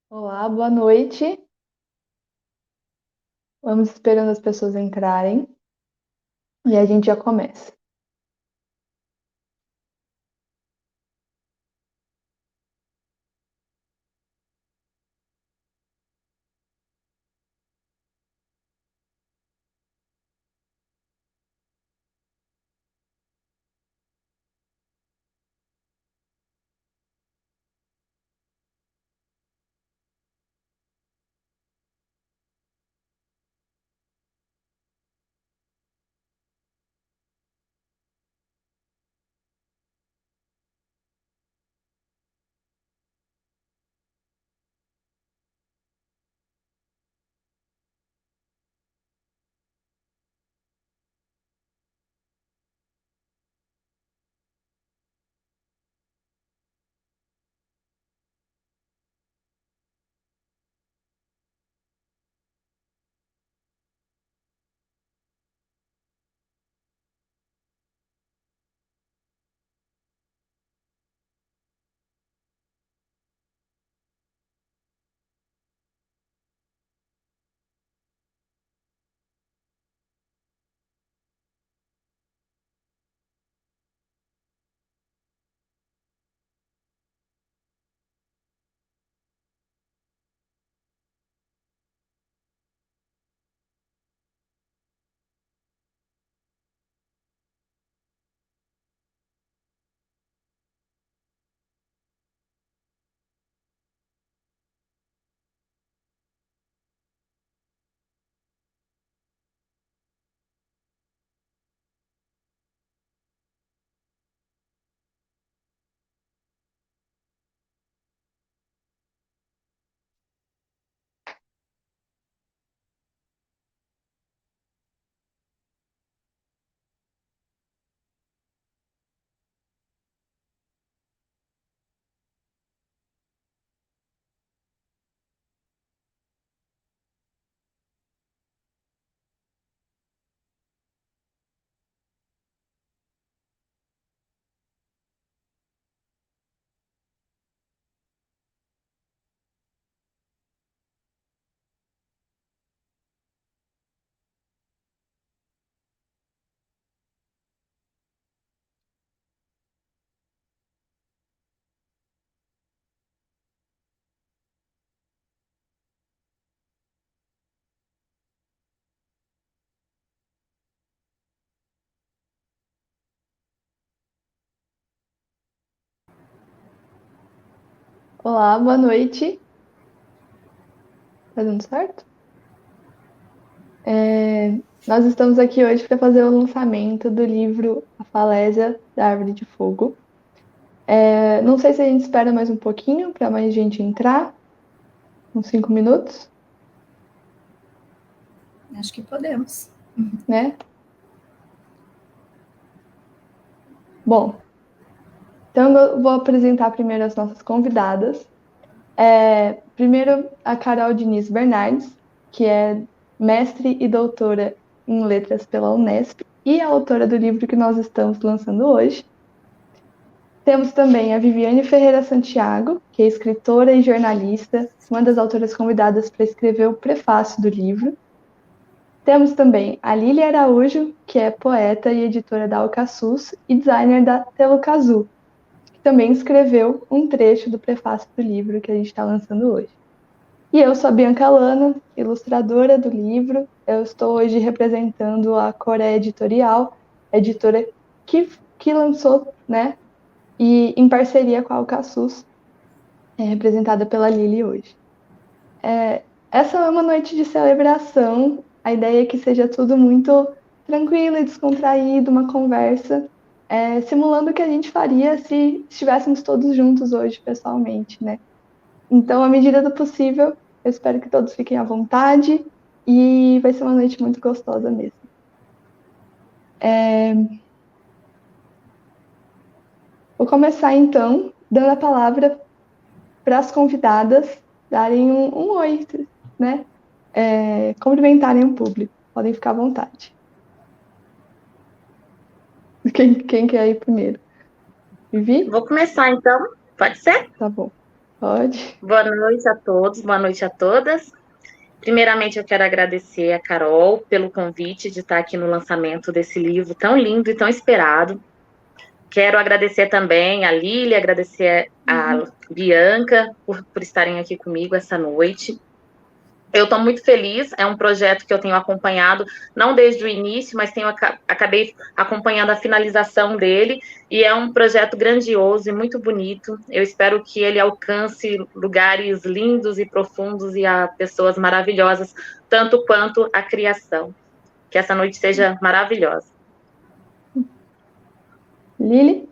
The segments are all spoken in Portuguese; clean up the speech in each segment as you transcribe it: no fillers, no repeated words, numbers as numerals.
Olá, boa noite. Vamos esperando as pessoas entrarem e a gente já começa. Olá, boa noite. Tá dando certo? Nós estamos aqui hoje para fazer o lançamento do livro A Falésia da Árvore de Fogo. Não sei se a gente espera mais um pouquinho para mais gente entrar, uns 5 minutos, Acho que podemos. né? Bom, então eu vou apresentar primeiro as nossas convidadas. Primeiro, a Carol Diniz Bernardes, que é mestre e doutora em letras pela Unesp e a autora do livro que nós estamos lançando hoje. Temos também a Viviane Ferreira Santiago, que é escritora e jornalista, uma das autoras convidadas para escrever o prefácio do livro. Temos também a Lília Araújo, que é poeta e editora da Alcaçuz e designer da Telucazu, que também escreveu um trecho do prefácio do livro que a gente está lançando hoje. E eu sou a Bianca Lana, ilustradora do livro. Eu estou hoje representando a Coreia Editorial, editora que lançou, né? E em parceria com a Alcaçuz, representada pela Lili hoje. Essa é uma noite de celebração. A ideia é que seja tudo muito tranquilo e descontraído, uma conversa, simulando o que a gente faria se estivéssemos todos juntos hoje, pessoalmente, né? Então, à medida do possível, eu espero que todos fiquem à vontade e vai ser uma noite muito gostosa mesmo. Vou começar então dando a palavra para as convidadas darem um oi, né? Cumprimentarem o público. Podem ficar à vontade. Quem quer ir primeiro? Vivi? Vou começar então, pode ser? Tá bom. Pode. Boa noite a todos, boa noite a todas. Primeiramente, eu quero agradecer a Carol pelo convite de estar aqui no lançamento desse livro tão lindo e tão esperado. Quero agradecer também a Lília, agradecer a Bianca por estarem aqui comigo essa noite. Eu estou muito feliz, é um projeto que eu tenho acompanhado, não desde o início, mas acabei acompanhando a finalização dele, e é um projeto grandioso e muito bonito. Eu espero que ele alcance lugares lindos e profundos e a pessoas maravilhosas, tanto quanto a criação. Que essa noite seja maravilhosa. Lili?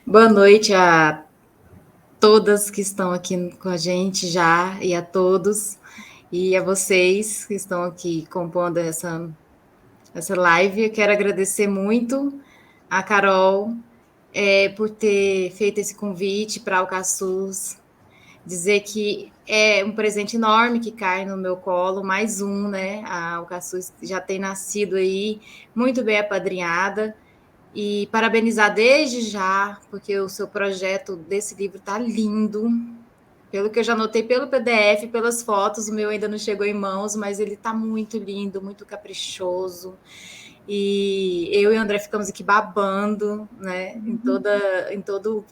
Boa noite a todas que estão aqui com a gente já, e a todos, e a vocês que estão aqui compondo essa live. Eu quero agradecer muito a Carol por ter feito esse convite para a Alcaçuz, dizer que é um presente enorme que cai no meu colo, mais um, né? A Alcaçuz já tem nascido aí, muito bem apadrinhada, e parabenizar desde já, porque o seu projeto desse livro está lindo. Pelo que eu já notei pelo PDF, pelas fotos, o meu ainda não chegou em mãos, mas ele está muito lindo, muito caprichoso. E eu e o André ficamos aqui babando, né, em todo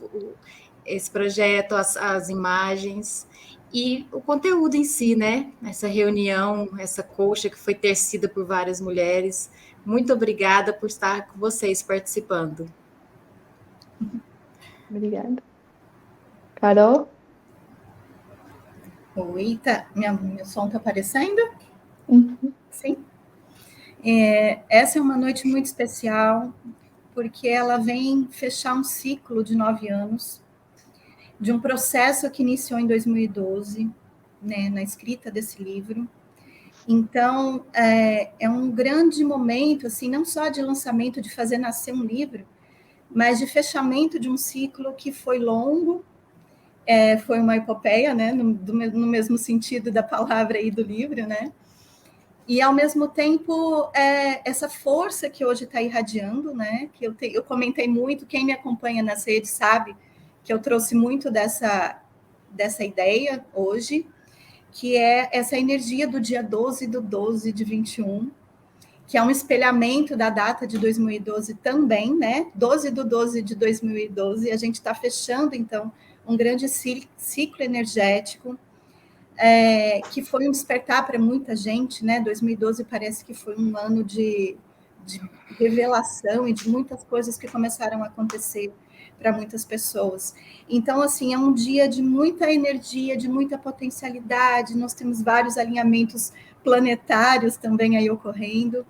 esse projeto, as imagens e o conteúdo em si, né? Essa reunião, essa colcha que foi tecida por várias mulheres. Muito obrigada por estar com vocês participando. Obrigada. Carol? Oi, meu som está aparecendo? Uhum. Sim. Essa é uma noite muito especial, porque ela vem fechar um ciclo de 9 anos, de um processo que iniciou em 2012, né, na escrita desse livro. Então, é um grande momento, assim, não só de lançamento, de fazer nascer um livro, mas de fechamento de um ciclo que foi longo, foi uma epopeia, né, no mesmo sentido da palavra aí do livro, né? E, ao mesmo tempo, essa força que hoje está irradiando, né? Que eu comentei muito, quem me acompanha nas redes sabe que eu trouxe muito dessa ideia hoje, que é essa energia do dia 12/12 de 21, que é um espelhamento da data de 2012 também, né? 12/12 de 2012, a gente está fechando, então, um grande ciclo energético, que foi um despertar para muita gente, né? 2012 parece que foi um ano de revelação e de muitas coisas que começaram a acontecer para muitas pessoas. Então, assim, é um dia de muita energia, de muita potencialidade, nós temos vários alinhamentos planetários também aí ocorrendo.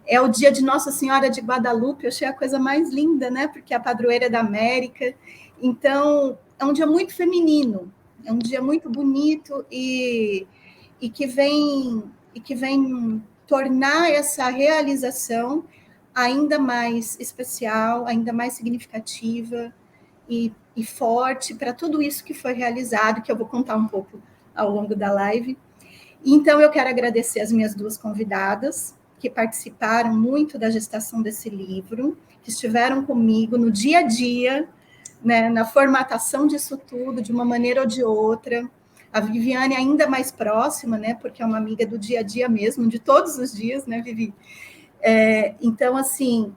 É o dia de Nossa Senhora de Guadalupe, eu achei a coisa mais linda, né? Porque é a padroeira da América. Então, é um dia muito feminino, é um dia muito bonito e que vem tornar essa realização ainda mais especial, ainda mais significativa e forte para tudo isso que foi realizado, que eu vou contar um pouco ao longo da live. Então, eu quero agradecer as minhas duas convidadas, que participaram muito da gestação desse livro, que estiveram comigo no dia a dia, né, na formatação disso tudo, de uma maneira ou de outra. A Viviane ainda mais próxima, né, porque é uma amiga do dia a dia mesmo, de todos os dias, né, Vivi? Então, assim,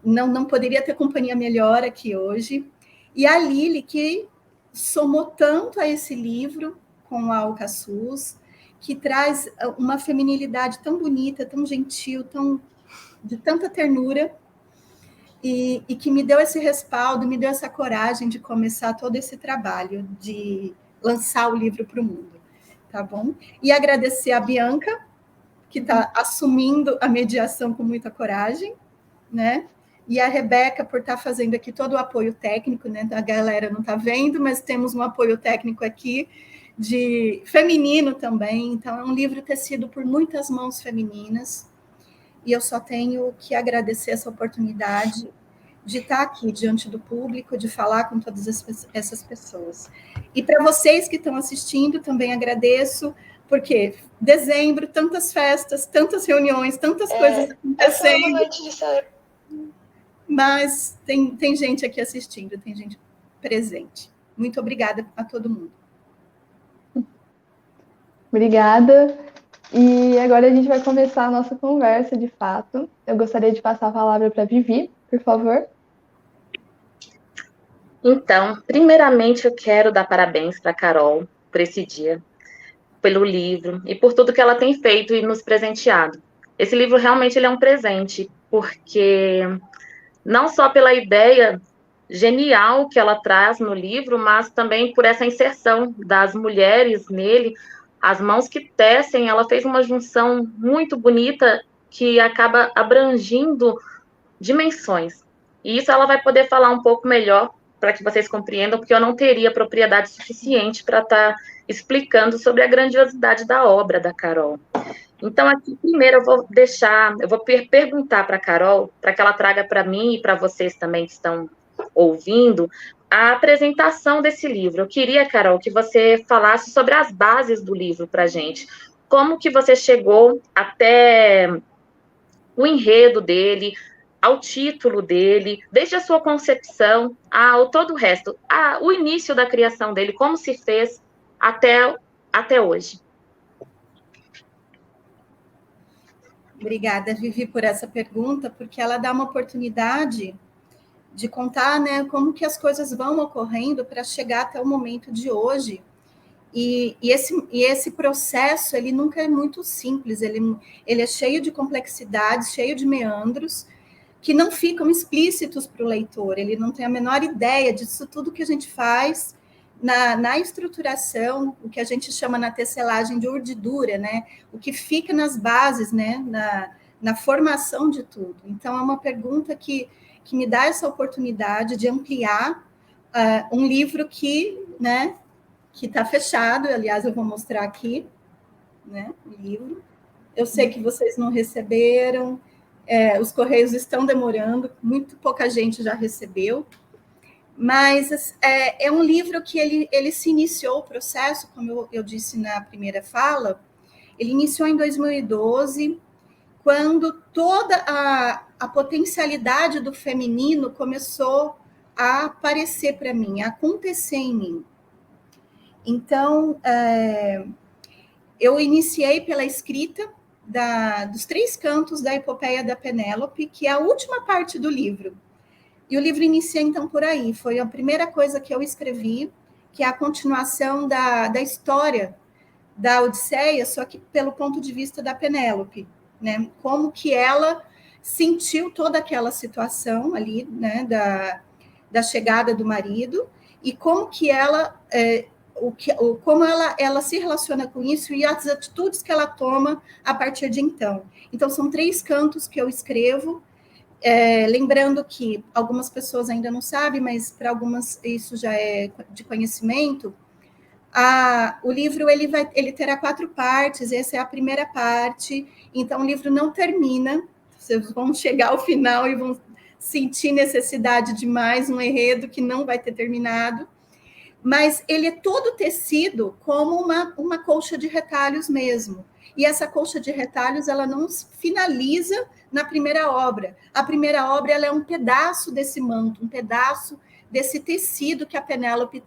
não poderia ter companhia melhor aqui hoje. E a Lili, que somou tanto a esse livro com a Alcaçuz, que traz uma feminilidade tão bonita, tão gentil, de tanta ternura, e que me deu esse respaldo, me deu essa coragem de começar todo esse trabalho, de lançar o livro para o mundo, tá bom? E agradecer a Bianca, que está assumindo a mediação com muita coragem, né? E a Rebeca por estar fazendo aqui todo o apoio técnico, né? A galera não está vendo, mas temos um apoio técnico aqui de feminino também. Então, é um livro tecido por muitas mãos femininas. E eu só tenho que agradecer essa oportunidade de estar aqui diante do público, de falar com todas essas pessoas. E para vocês que estão assistindo, também agradeço Porque dezembro, tantas festas, tantas reuniões, tantas coisas acontecendo. Essa é uma noite de celebração. Mas tem gente aqui assistindo, tem gente presente. Muito obrigada a todo mundo. Obrigada. E agora a gente vai começar a nossa conversa, de fato. Eu gostaria de passar a palavra para a Vivi, por favor. Então, primeiramente, eu quero dar parabéns para a Carol por esse dia, pelo livro e por tudo que ela tem feito e nos presenteado. Esse livro realmente ele é um presente, porque não só pela ideia genial que ela traz no livro, mas também por essa inserção das mulheres nele, as mãos que tecem, ela fez uma junção muito bonita que acaba abrangindo dimensões. E isso ela vai poder falar um pouco melhor para que vocês compreendam, porque eu não teria propriedade suficiente para estar explicando sobre a grandiosidade da obra da Carol. Então, aqui, primeiro, eu vou perguntar para a Carol, para que ela traga para mim e para vocês também que estão ouvindo, a apresentação desse livro. Eu queria, Carol, que você falasse sobre as bases do livro para a gente. Como que você chegou até o enredo dele, ao título dele, desde a sua concepção ao todo o resto, o início da criação dele, como se fez até hoje. Obrigada, Vivi, por essa pergunta, porque ela dá uma oportunidade de contar, né, como que as coisas vão ocorrendo para chegar até o momento de hoje. E esse processo, ele nunca é muito simples, ele é cheio de complexidades, cheio de meandros, que não ficam explícitos para o leitor, ele não tem a menor ideia disso tudo que a gente faz na estruturação, o que a gente chama na tecelagem de urdidura, né? O que fica nas bases, né? Na formação de tudo. Então, é uma pergunta que me dá essa oportunidade de ampliar um livro que, né, que está fechado. Aliás, eu vou mostrar aqui, né, o livro. Eu sei que vocês não receberam, os correios estão demorando, muito pouca gente já recebeu, mas é um livro que ele se iniciou o processo, como eu disse na primeira fala, ele iniciou em 2012, quando toda a potencialidade do feminino começou a aparecer para mim, a acontecer em mim. Então, eu iniciei pela escrita dos 3 cantos da Epopeia da Penélope, que é a última parte do livro. E o livro inicia, então, por aí. Foi a primeira coisa que eu escrevi, que é a continuação da história da Odisseia, só que pelo ponto de vista da Penélope, né? Como que ela sentiu toda aquela situação ali, né? Da chegada do marido, e como que ela... como ela se relaciona com isso e as atitudes que ela toma a partir de então. Então, são 3 cantos que eu escrevo, lembrando que algumas pessoas ainda não sabem, mas para algumas isso já é de conhecimento. O livro ele terá 4 partes, essa é a primeira parte, então o livro não termina, vocês vão chegar ao final e vão sentir necessidade de mais um enredo que não vai ter terminado, mas ele é todo tecido como uma colcha de retalhos mesmo. E essa colcha de retalhos, ela não finaliza na primeira obra. A primeira obra ela é um pedaço desse manto, um pedaço desse tecido que a Penélope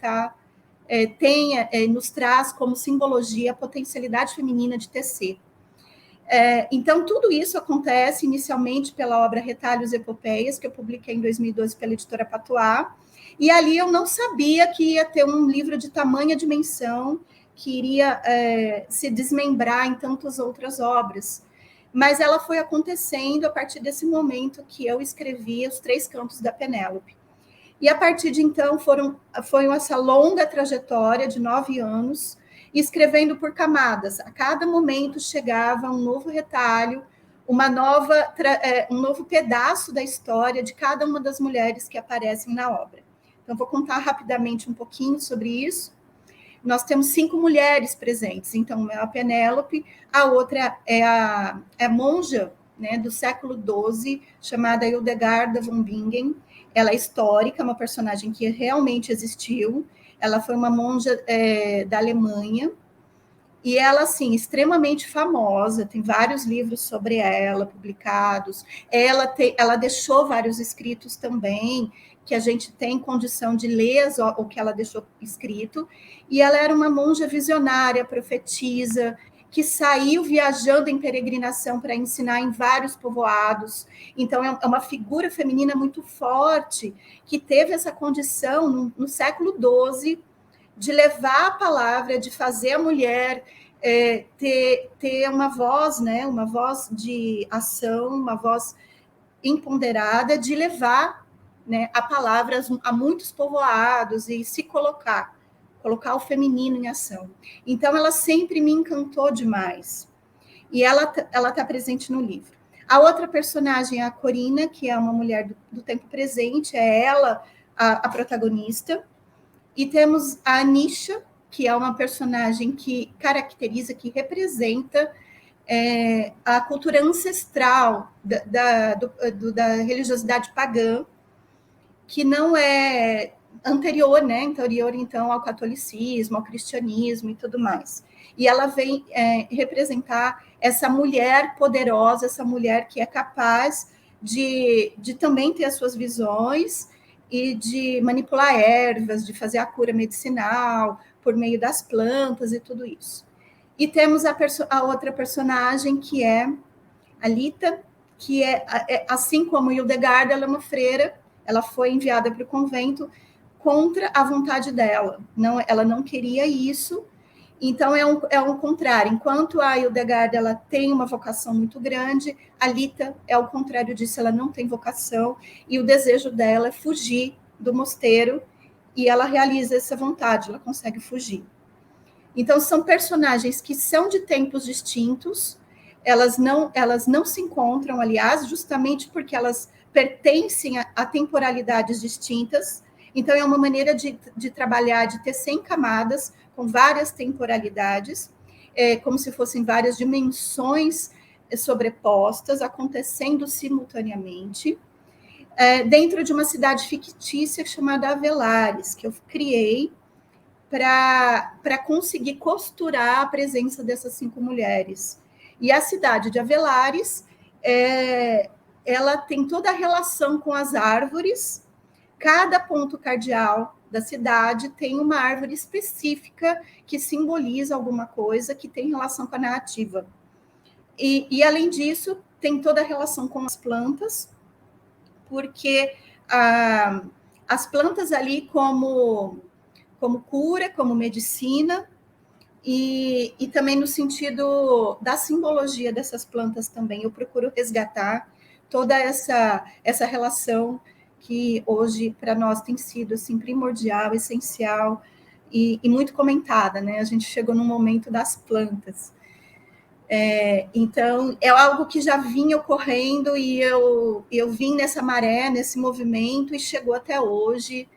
nos traz como simbologia a potencialidade feminina de tecer. Então, tudo isso acontece inicialmente pela obra Retalhos e Epopeias, que eu publiquei em 2012 pela editora Patois, e ali eu não sabia que ia ter um livro de tamanha dimensão, que iria se desmembrar em tantas outras obras. Mas ela foi acontecendo a partir desse momento que eu escrevi Os 3 Cantos da Penélope. E a partir de então foi essa longa trajetória de 9 anos, escrevendo por camadas. A cada momento chegava um novo retalho, um novo pedaço da história de cada uma das mulheres que aparecem na obra. Então, vou contar rapidamente um pouquinho sobre isso. Nós temos 5 mulheres presentes. Então, uma é a Penélope, a outra é a monja, né, do século XII, chamada Hildegarda von Bingen. Ela é histórica, uma personagem que realmente existiu. Ela foi uma monja da Alemanha. E ela, assim, extremamente famosa, tem vários livros sobre ela publicados. Ela deixou vários escritos também, que a gente tem condição de ler o que ela deixou escrito. E ela era uma monja visionária, profetisa, que saiu viajando em peregrinação para ensinar em vários povoados. Então, é uma figura feminina muito forte, que teve essa condição no século XII de levar a palavra, de fazer a mulher ter uma voz, né, uma voz de ação, uma voz empoderada, de levar, né, a palavra a muitos povoados e se colocar o feminino em ação. Então, ela sempre me encantou demais. E ela está presente no livro. A outra personagem é a Corina, que é uma mulher do tempo presente, é ela a protagonista. E temos a Anisha, que é uma personagem que caracteriza, que representa a cultura ancestral da religiosidade pagã, que não é anterior, né? Anterior, então, ao catolicismo, ao cristianismo e tudo mais. E ela vem representar essa mulher poderosa, essa mulher que é capaz de também ter as suas visões e de manipular ervas, de fazer a cura medicinal por meio das plantas e tudo isso. E temos a outra personagem, que é a Lita, que assim como Hildegard, ela é uma freira, ela foi enviada para o convento contra a vontade dela. Ela não queria isso. Então, é um contrário. Enquanto a Hildegard ela tem uma vocação muito grande, a Lita é o contrário disso, ela não tem vocação, e o desejo dela é fugir do mosteiro, e ela realiza essa vontade, ela consegue fugir. Então, são personagens que são de tempos distintos, elas não se encontram, aliás, justamente porque elas pertencem a temporalidades distintas. Então, é uma maneira de trabalhar, de ter 100 camadas, com várias temporalidades, como se fossem várias dimensões sobrepostas, acontecendo simultaneamente, dentro de uma cidade fictícia chamada Avelares, que eu criei para conseguir costurar a presença dessas 5 mulheres. E a cidade de Avelares, ela tem toda a relação com as árvores. Cada ponto cardeal da cidade tem uma árvore específica que simboliza alguma coisa que tem relação com a narrativa. E além disso, tem toda a relação com as plantas, porque as plantas ali como cura, como medicina, e também no sentido da simbologia dessas plantas também. Eu procuro resgatar toda essa relação que hoje para nós tem sido assim, primordial, essencial e muito comentada, né? A gente chegou no momento das plantas. Então, é algo que já vinha ocorrendo e eu vim nessa maré, nesse movimento, e chegou até hoje,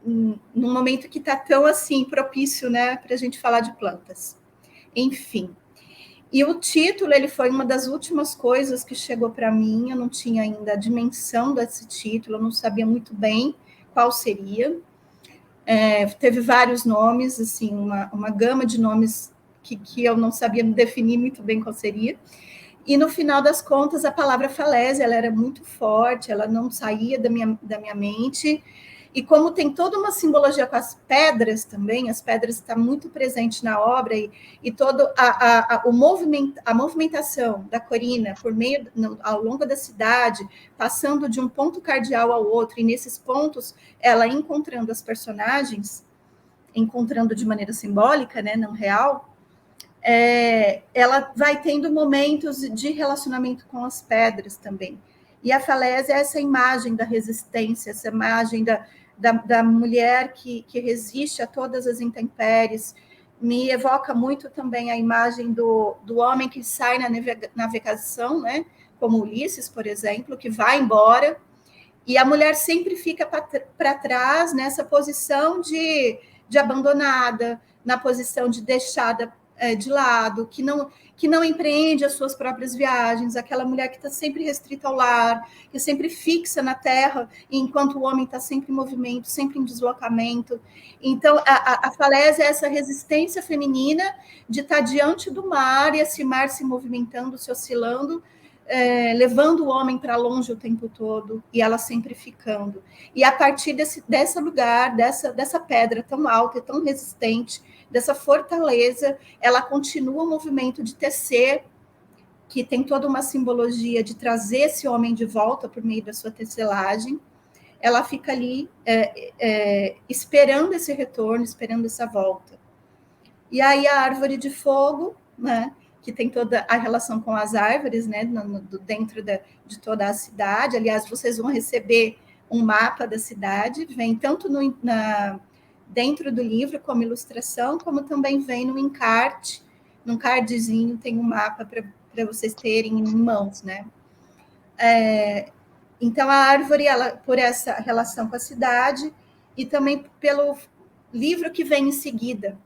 num momento que está tão assim propício, né, para a gente falar de plantas. Enfim. E o título, ele foi uma das últimas coisas que chegou para mim. Eu não tinha ainda a dimensão desse título, eu não sabia muito bem qual seria. Teve vários nomes, assim, uma gama de nomes que eu não sabia definir muito bem qual seria. E no final das contas, a palavra falésia, ela era muito forte, ela não saía da minha mente. E como tem toda uma simbologia com as pedras também, as pedras estão muito presentes na obra, e toda a movimentação da Corina ao longo da cidade, passando de um ponto cardeal ao outro, e nesses pontos ela encontrando as personagens, encontrando de maneira simbólica, né, não real, ela vai tendo momentos de relacionamento com as pedras também. E a falésia é essa imagem da resistência, essa imagem da mulher que resiste a todas as intempéries. Me evoca muito também a imagem do homem que sai na navegação, né? Como Ulisses, por exemplo, que vai embora, e a mulher sempre fica para trás nessa posição de abandonada, na posição de deixada de lado, que não empreende as suas próprias viagens, aquela mulher que está sempre restrita ao lar, que sempre fixa na terra, enquanto o homem está sempre em movimento, sempre em deslocamento. Então, a falésia é essa resistência feminina de estar diante do mar, e esse mar se movimentando, se oscilando, levando o homem para longe o tempo todo, e ela sempre ficando. E a partir desse lugar, dessa pedra tão alta e tão resistente, dessa fortaleza, ela continua o movimento de tecer, que tem toda uma simbologia de trazer esse homem de volta por meio da sua tecelagem. Ela fica ali esperando esse retorno, esperando essa volta. E aí a árvore de fogo, né, que tem toda a relação com as árvores, né, dentro de toda a cidade. Aliás, vocês vão receber um mapa da cidade, vem tanto dentro do livro como ilustração, como também vem no encarte, num cardzinho tem um mapa para vocês terem em mãos, né? Então, a árvore, ela, por essa relação com a cidade, e também pelo livro que vem em seguida,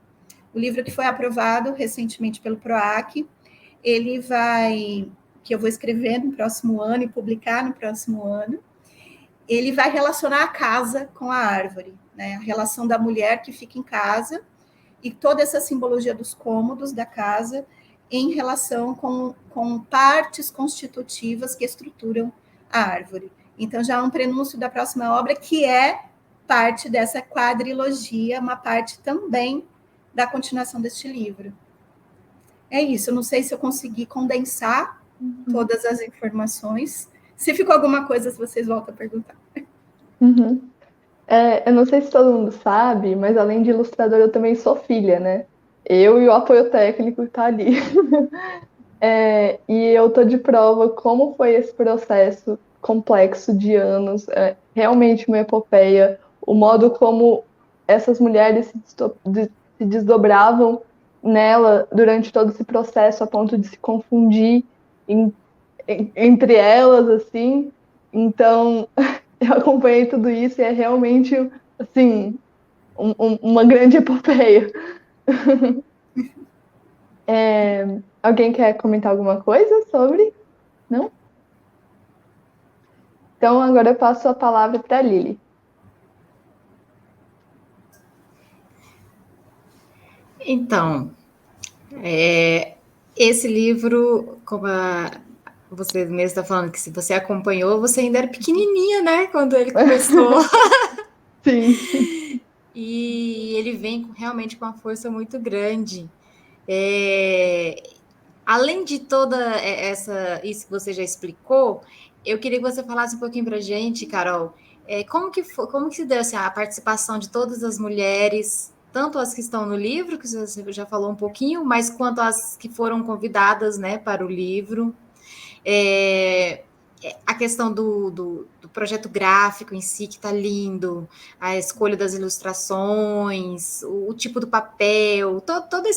o livro que foi aprovado recentemente pelo PROAC, que eu vou escrever no próximo ano e publicar no próximo ano, ele vai relacionar a casa com a árvore, né? A relação da mulher que fica em casa e toda essa simbologia dos cômodos da casa em relação com partes constitutivas que estruturam a árvore. Então, já há um prenúncio da próxima obra, que é parte dessa quadrilogia, uma parte também da continuação deste livro. É isso, eu não sei se eu consegui condensar todas as informações. Se ficou alguma coisa, vocês voltam a perguntar. Uhum. Eu não sei se todo mundo sabe, mas além de ilustradora, eu também sou filha, né? Eu e o apoio técnico que tá ali. E eu tô de prova como foi esse processo complexo de anos, realmente uma epopeia, o modo como essas mulheres se desdobravam nela durante todo esse processo, a ponto de se confundir entre elas, assim. Então, eu acompanhei tudo isso e é realmente, assim, uma grande epopeia. Alguém quer comentar alguma coisa sobre? Não? Então, agora eu passo a palavra para a Lili. Então, esse livro, como você mesmo está falando, que se você acompanhou, você ainda era pequenininha, né? Quando ele começou. Sim. E ele vem realmente com uma força muito grande. Além de toda isso que você já explicou, eu queria que você falasse um pouquinho para a gente, Carol, como que se deu assim, a participação de todas as mulheres, tanto as que estão no livro, que você já falou um pouquinho, mas quanto as que foram convidadas, né, para o livro. A questão do projeto gráfico em si, que está lindo, a escolha das ilustrações, o tipo do papel, toda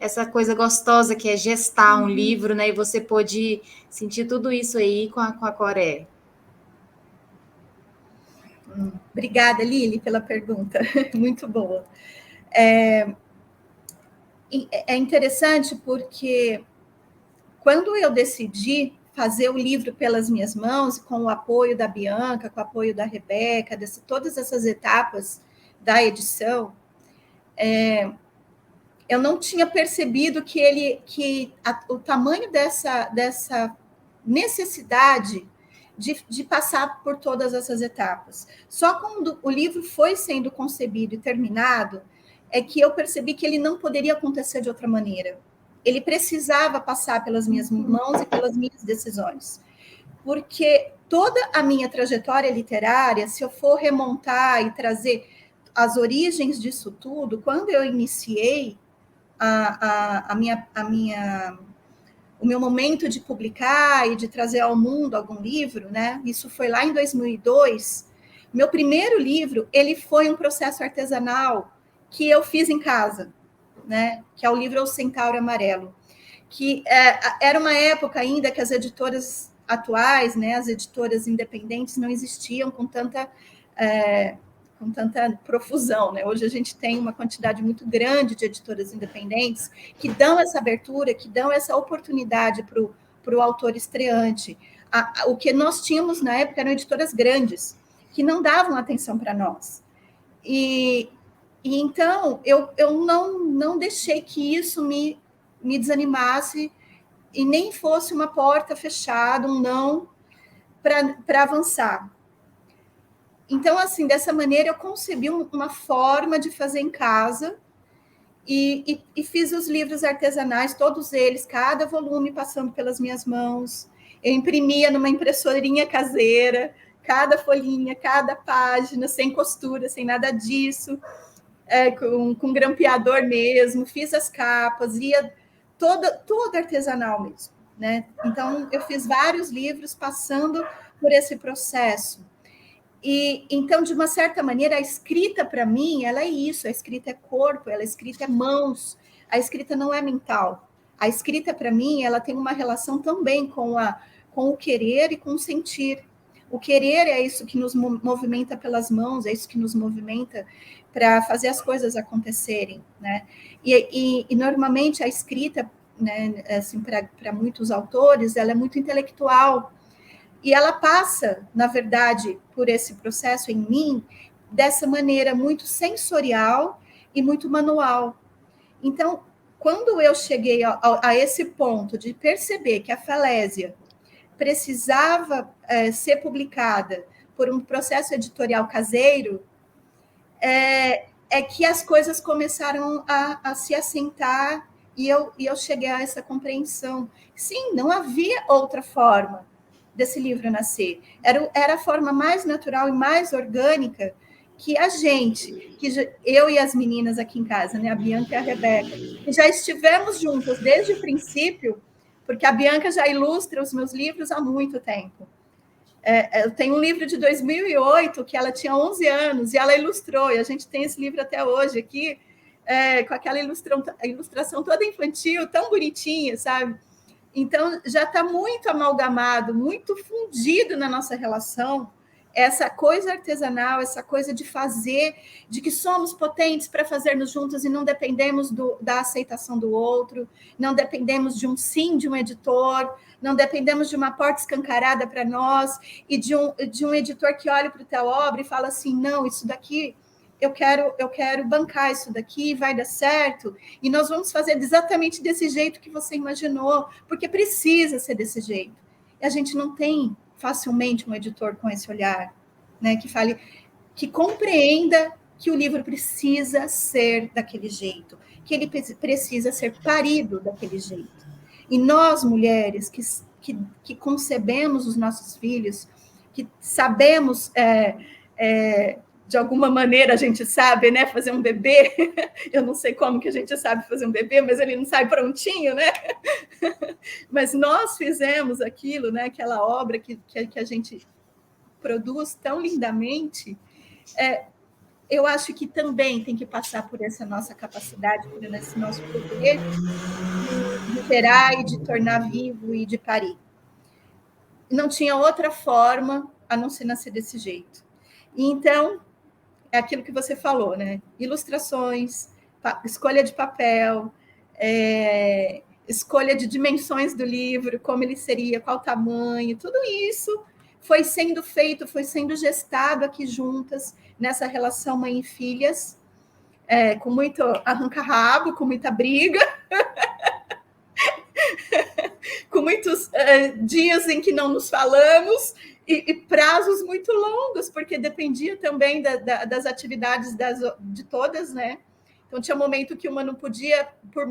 essa coisa gostosa que é gestar um livro, né? E você pôde sentir tudo isso aí com a Coré. Obrigada, Lili, pela pergunta. Muito boa. É interessante porque quando eu decidi fazer o livro pelas minhas mãos, com o apoio da Bianca, com o apoio da Rebeca, todas essas etapas da edição, eu não tinha percebido o tamanho dessa necessidade de passar por todas essas etapas. Só quando o livro foi sendo concebido e terminado, é que eu percebi que ele não poderia acontecer de outra maneira. Ele precisava passar pelas minhas mãos e pelas minhas decisões. Porque toda a minha trajetória literária, se eu for remontar e trazer as origens disso tudo, quando eu iniciei o meu momento de publicar e de trazer ao mundo algum livro, né? Isso foi lá em 2002. Meu primeiro livro, ele foi um processo artesanal que eu fiz em casa, né? Que é o livro O Centauro Amarelo, que era uma época ainda que as editoras atuais, né? As editoras independentes não existiam com tanta com tanta profusão, né? Hoje a gente tem uma quantidade muito grande de editoras independentes que dão essa abertura, que dão essa oportunidade para o autor estreante. O que nós tínhamos na época eram editoras grandes, que não davam atenção para nós. E então, eu não deixei que isso me desanimasse e nem fosse uma porta fechada, um não, para avançar. Então, assim, dessa maneira, eu concebi uma forma de fazer em casa e fiz os livros artesanais, todos eles, cada volume passando pelas minhas mãos. Eu imprimia numa impressorinha caseira, cada folhinha, cada página, sem costura, sem nada disso, com grampeador mesmo, fiz as capas, ia todo artesanal mesmo, né? Então, eu fiz vários livros passando por esse processo. E então, de uma certa maneira, a escrita, para mim, ela é isso, a escrita é corpo, a escrita é mãos, a escrita não é mental. A escrita, para mim, ela tem uma relação também com o querer e com o sentir. O querer é isso que nos movimenta pelas mãos, é isso que nos movimenta para fazer as coisas acontecerem, né? E normalmente a escrita, né, assim, para muitos autores, ela é muito intelectual, e ela passa, na verdade, por esse processo em mim, dessa maneira muito sensorial e muito manual. Então, quando eu cheguei a esse ponto de perceber que a Falésia precisava ser publicada por um processo editorial caseiro, é que as coisas começaram a se assentar e eu cheguei a essa compreensão. Sim, não havia outra forma desse livro nascer. Era a forma mais natural e mais orgânica que a gente, eu e as meninas aqui em casa, né, a Bianca e a Rebeca, que já estivemos juntas desde o princípio, porque a Bianca já ilustra os meus livros há muito tempo. Eu tenho um livro de 2008, que ela tinha 11 anos, e ela ilustrou, e a gente tem esse livro até hoje aqui, com aquela ilustração toda infantil, tão bonitinha, sabe? Então, já está muito amalgamado, muito fundido na nossa relação, essa coisa artesanal, essa coisa de fazer, de que somos potentes para fazermos juntos e não dependemos da aceitação do outro, não dependemos de um sim de um editor, não dependemos de uma porta escancarada para nós e de um editor que olha para a tua obra e fala assim, não, isso daqui eu quero bancar isso daqui, vai dar certo, e nós vamos fazer exatamente desse jeito que você imaginou, porque precisa ser desse jeito. E a gente não tem facilmente um editor com esse olhar, né, que fale, que compreenda que o livro precisa ser daquele jeito, que ele precisa ser parido daquele jeito. E nós, mulheres, que concebemos os nossos filhos, que sabemos... de alguma maneira a gente sabe, né, fazer um bebê. Eu não sei como que a gente sabe fazer um bebê, mas ele não sai prontinho, né? Mas nós fizemos aquilo, né, aquela obra que a gente produz tão lindamente. Eu acho que também tem que passar por essa nossa capacidade, por esse nosso poder de gerar e de tornar vivo e de parir. Não tinha outra forma a não ser nascer desse jeito. E então, é aquilo que você falou, né? Ilustrações, escolha de papel, escolha de dimensões do livro, como ele seria, qual tamanho, tudo isso foi sendo feito, foi sendo gestado aqui juntas, nessa relação mãe e filhas, com muito arranca-rabo, com muita briga, com muitos dias em que não nos falamos, e prazos muito longos, porque dependia também das atividades de todas, né? Então, tinha momento que uma não podia,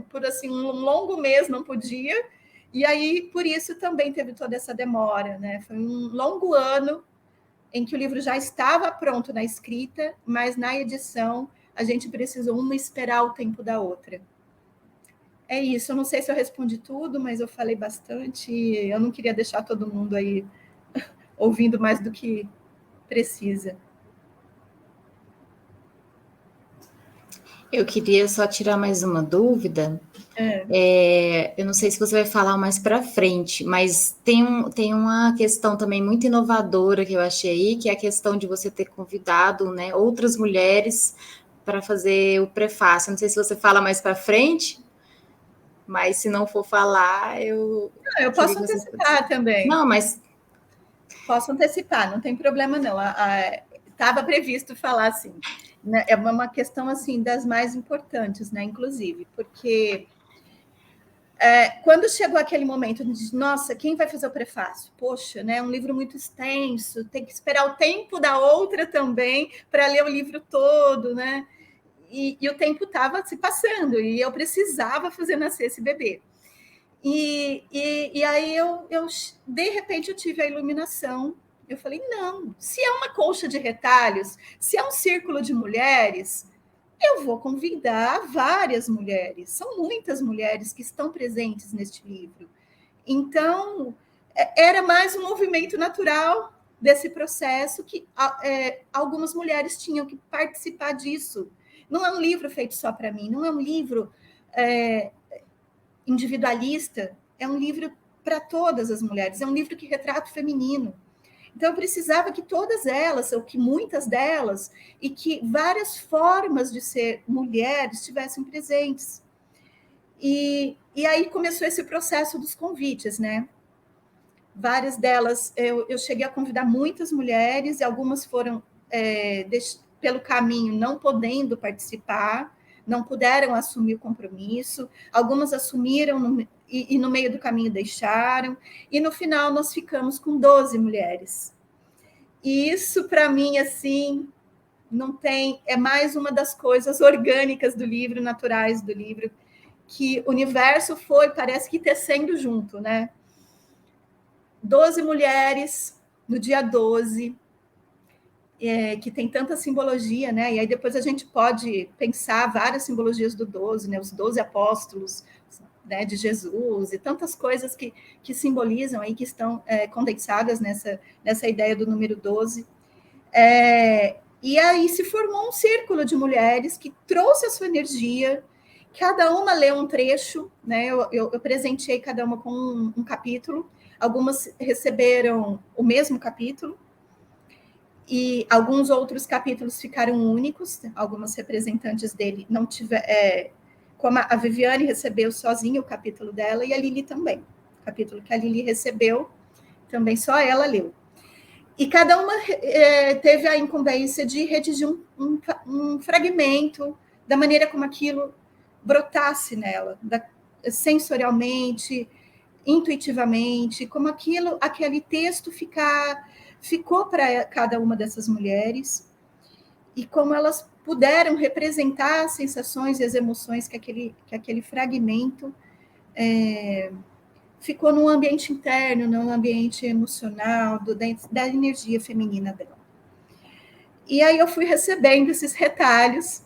por assim, um longo mês não podia, e aí, por isso, também teve toda essa demora, né? Foi um longo ano em que o livro já estava pronto na escrita, mas na edição a gente precisou uma esperar o tempo da outra. É isso, eu não sei se eu respondi tudo, mas eu falei bastante, e eu não queria deixar todo mundo aí ouvindo mais do que precisa. Eu queria só tirar mais uma dúvida, Eu não sei se você vai falar mais para frente, mas tem uma questão também muito inovadora que eu achei aí, que é a questão de você ter convidado, né, outras mulheres para fazer o prefácio. Não sei se você fala mais para frente, mas se não for falar, eu posso antecipar também. Não, mas posso antecipar, não tem problema não. Estava previsto falar assim, né? É uma questão assim das mais importantes, né? Inclusive, porque quando chegou aquele momento de, nossa, quem vai fazer o prefácio? Poxa, né? Um livro muito extenso, tem que esperar o tempo da outra também para ler o livro todo, né? E o tempo estava se passando e eu precisava fazer nascer esse bebê. E aí eu, de repente, eu tive a iluminação. Eu falei, não, se é uma colcha de retalhos, se é um círculo de mulheres, eu vou convidar várias mulheres. São muitas mulheres que estão presentes neste livro. Então, era mais um movimento natural desse processo que algumas mulheres tinham que participar disso. Não é um livro feito só para mim, não é um livro individualista, é um livro para todas as mulheres, é um livro que retrata o feminino. Então, eu precisava que todas elas, ou que muitas delas, e que várias formas de ser mulher estivessem presentes. E aí começou esse processo dos convites, né? Várias delas, eu cheguei a convidar muitas mulheres, e algumas foram, pelo caminho, não podendo participar, não puderam assumir o compromisso, algumas assumiram e no meio do caminho deixaram, e no final nós ficamos com 12 mulheres. E isso, para mim, assim, não tem, é mais uma das coisas orgânicas do livro, naturais do livro, que o universo foi, parece que tecendo junto, né? 12 mulheres no dia 12, que tem tanta simbologia, né? E aí depois a gente pode pensar várias simbologias do 12, né? Os 12 apóstolos, né, de Jesus, e tantas coisas que simbolizam aí, que estão condensadas nessa ideia do número 12. E aí se formou um círculo de mulheres que trouxe a sua energia, cada uma leu um trecho, né? Eu presenteei cada uma com um capítulo, algumas receberam o mesmo capítulo, e alguns outros capítulos ficaram únicos, algumas representantes dele não tiveram, como a Viviane recebeu sozinha o capítulo dela, e a Lili também. O capítulo que a Lili recebeu, também só ela leu. E cada uma teve a incumbência de redigir um fragmento da maneira como aquilo brotasse nela, sensorialmente, intuitivamente, como aquele texto ficou para cada uma dessas mulheres, e como elas puderam representar as sensações e as emoções que aquele fragmento ficou no ambiente interno, no ambiente emocional, da energia feminina dela. E aí eu fui recebendo esses retalhos,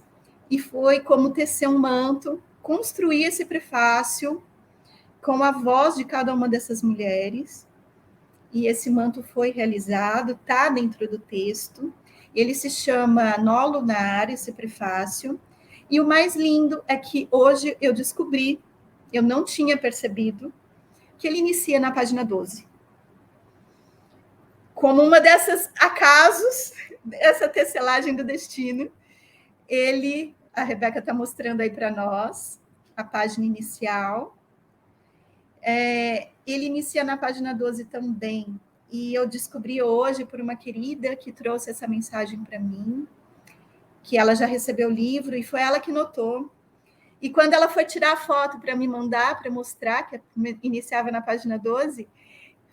e foi como tecer um manto, construir esse prefácio com a voz de cada uma dessas mulheres, e esse manto foi realizado, está dentro do texto. Ele se chama Nó Lunar, esse prefácio, e o mais lindo é que hoje eu descobri, eu não tinha percebido, que ele inicia na página 12. Como uma desses acasos, essa tecelagem do destino, a Rebeca está mostrando aí para nós a página inicial. Ele inicia na página 12 também, e eu descobri hoje por uma querida que trouxe essa mensagem para mim, que ela já recebeu o livro, e foi ela que notou. E quando ela foi tirar a foto para me mandar, para mostrar que iniciava na página 12,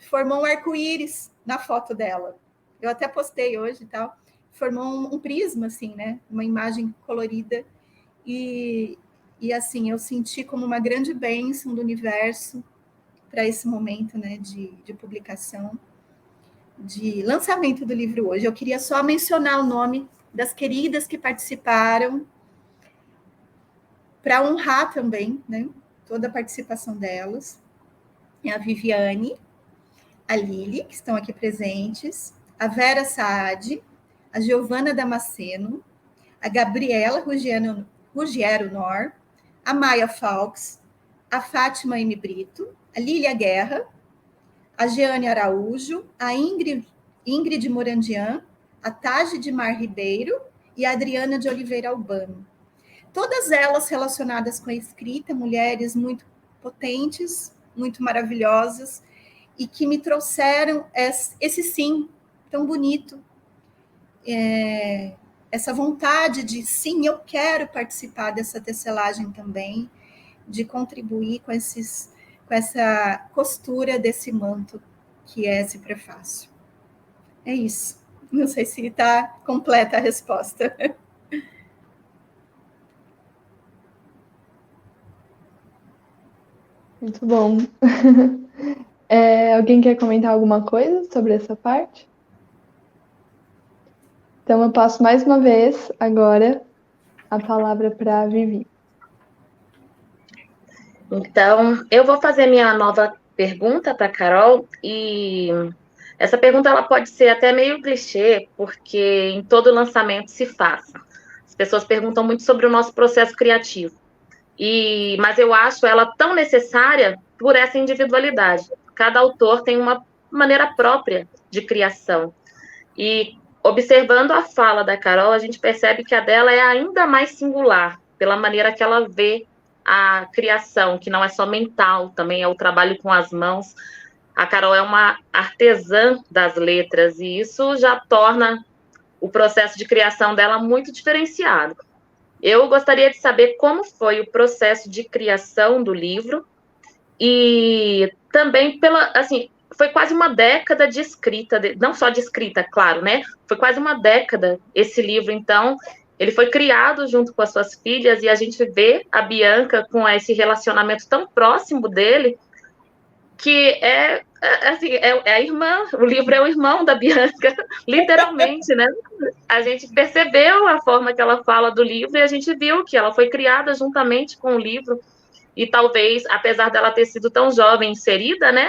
formou um arco-íris na foto dela. Eu até postei hoje e tal. Formou um prisma, assim, né? Uma imagem colorida. E assim, eu senti como uma grande bênção do universo para esse momento, né, de publicação, de lançamento do livro hoje. Eu queria só mencionar o nome das queridas que participaram, para honrar também, né, toda a participação delas. É a Viviane, a Lili, que estão aqui presentes, a Vera Saad, a Giovana Damasceno, a Gabriela Ruggiero Nor, a Maia Falks, a Fátima M. Brito, a Lília Guerra, a Jeane Araújo, a Ingrid Morandian, a Tage de Mar Ribeiro e a Adriana de Oliveira Albano. Todas elas relacionadas com a escrita, mulheres muito potentes, muito maravilhosas, e que me trouxeram esse sim tão bonito, essa vontade de, sim, eu quero participar dessa tecelagem também, de contribuir com essa costura desse manto que é esse prefácio. É isso. Não sei se está completa a resposta. Muito bom. Alguém quer comentar alguma coisa sobre essa parte? Então, eu passo mais uma vez agora a palavra para a Vivi. Então, eu vou fazer minha nova pergunta para a Carol, e essa pergunta ela pode ser até meio clichê, porque em todo lançamento se faz. As pessoas perguntam muito sobre o nosso processo criativo, mas eu acho ela tão necessária por essa individualidade. Cada autor tem uma maneira própria de criação. E observando a fala da Carol, a gente percebe que a dela é ainda mais singular, pela maneira que ela vê a criação, que não é só mental, também é o trabalho com as mãos. A Carol é uma artesã das letras, e isso já torna o processo de criação dela muito diferenciado. Eu gostaria de saber como foi o processo de criação do livro, e também foi quase uma década de escrita, não só de escrita, claro, né? Foi quase uma década esse livro, então ele foi criado junto com as suas filhas, e a gente vê a Bianca com esse relacionamento tão próximo dele, que é a irmã, o livro é o irmão da Bianca, literalmente, né? A gente percebeu a forma que ela fala do livro, e a gente viu que ela foi criada juntamente com o livro, e talvez, apesar dela ter sido tão jovem, inserida, né,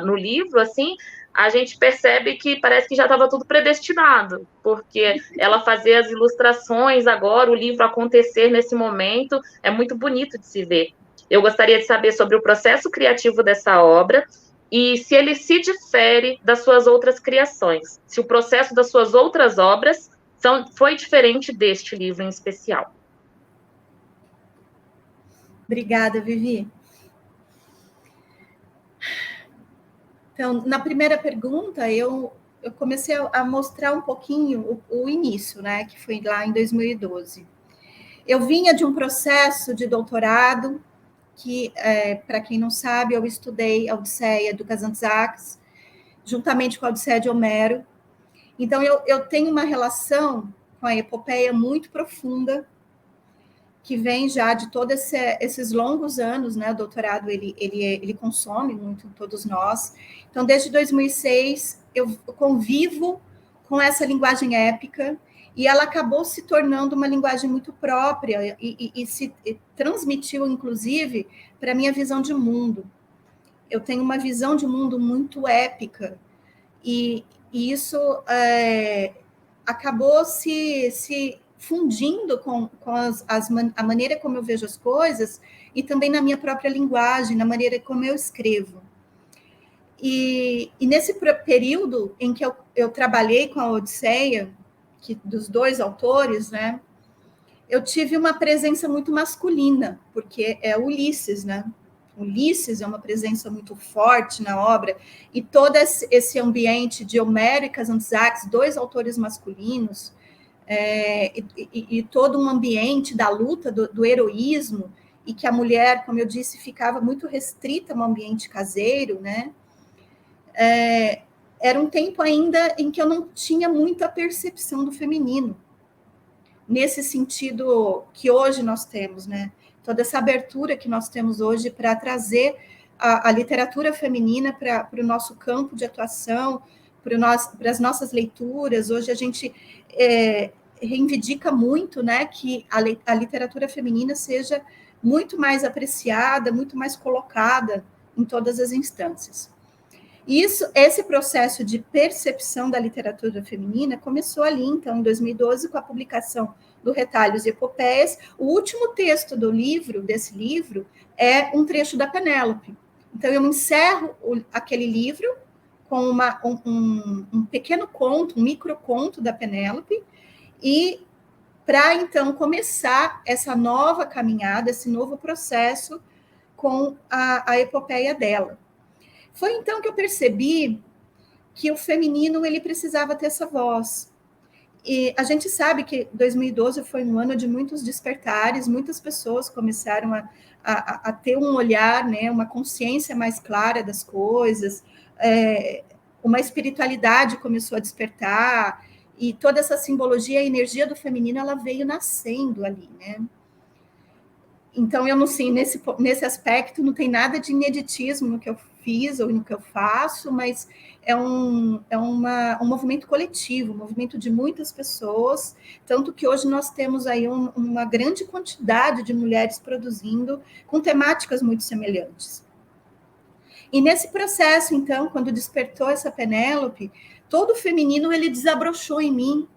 no livro, assim, a gente percebe que parece que já estava tudo predestinado, porque ela fazer as ilustrações agora, o livro acontecer nesse momento, é muito bonito de se ver. Eu gostaria de saber sobre o processo criativo dessa obra, e se ele se difere das suas outras criações, se o processo das suas outras obras foi diferente deste livro em especial. Obrigada, Vivi. Então, na primeira pergunta, eu comecei a mostrar um pouquinho o início, né, que foi lá em 2012. Eu vinha de um processo de doutorado, que, para quem não sabe, eu estudei a Odisseia do Kazantzakis, juntamente com a Odisseia de Homero. Então, eu tenho uma relação com a epopeia muito profunda, que vem já de todos esses longos anos, né? O doutorado, ele consome muito todos nós. Então, desde 2006, eu convivo com essa linguagem épica, e ela acabou se tornando uma linguagem muito própria, e se transmitiu, inclusive, para a minha visão de mundo. Eu tenho uma visão de mundo muito épica, e isso acabou se fundindo com a maneira como eu vejo as coisas, e também na minha própria linguagem, na maneira como eu escrevo. E nesse período em que eu trabalhei com a Odisseia, dos dois autores, né, eu tive uma presença muito masculina, porque é Ulisses, né? Ulisses é uma presença muito forte na obra, e todo esse ambiente de Homero e Kazantzakis, dois autores masculinos, e todo um ambiente da luta, do heroísmo, e que a mulher, como eu disse, ficava muito restrita ao ambiente caseiro, né? Era um tempo ainda em que eu não tinha muita percepção do feminino, nesse sentido que hoje nós temos, né? Toda essa abertura que nós temos hoje para trazer a literatura feminina para o nosso campo de atuação, para as nossas leituras. Hoje a gente reivindica muito, né, que a literatura feminina seja muito mais apreciada, muito mais colocada em todas as instâncias. Esse processo de percepção da literatura feminina começou ali, então, em 2012, com a publicação do Retalhos e Epopeias. O último texto desse livro, é um trecho da Penélope. Então, eu encerro aquele livro com um pequeno conto, um microconto da Penélope, e para, então, começar essa nova caminhada, esse novo processo com a epopeia dela. Foi então que eu percebi que o feminino ele precisava ter essa voz. E a gente sabe que 2012 foi um ano de muitos despertares, muitas pessoas começaram a ter um olhar, né, uma consciência mais clara das coisas, uma espiritualidade começou a despertar, e toda essa simbologia, a energia do feminino, ela veio nascendo ali, né? Então, eu não sei, nesse aspecto, não tem nada de ineditismo no que eu fiz ou no que eu faço, mas é um movimento coletivo, um movimento de muitas pessoas, tanto que hoje nós temos aí uma grande quantidade de mulheres produzindo com temáticas muito semelhantes. E nesse processo, então, quando despertou essa Penélope, todo o feminino, ele desabrochou em mim,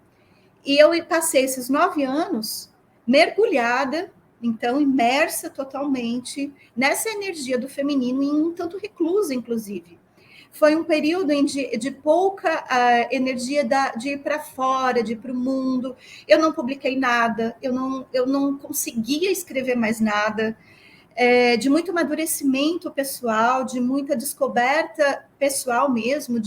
e eu passei esses 9 anos mergulhada, então, imersa totalmente nessa energia do feminino, e um tanto reclusa, inclusive. Foi um período de pouca energia de ir para fora, de ir para o mundo. Eu não publiquei nada, eu não conseguia escrever mais nada, de muito amadurecimento pessoal, de muita descoberta pessoal mesmo,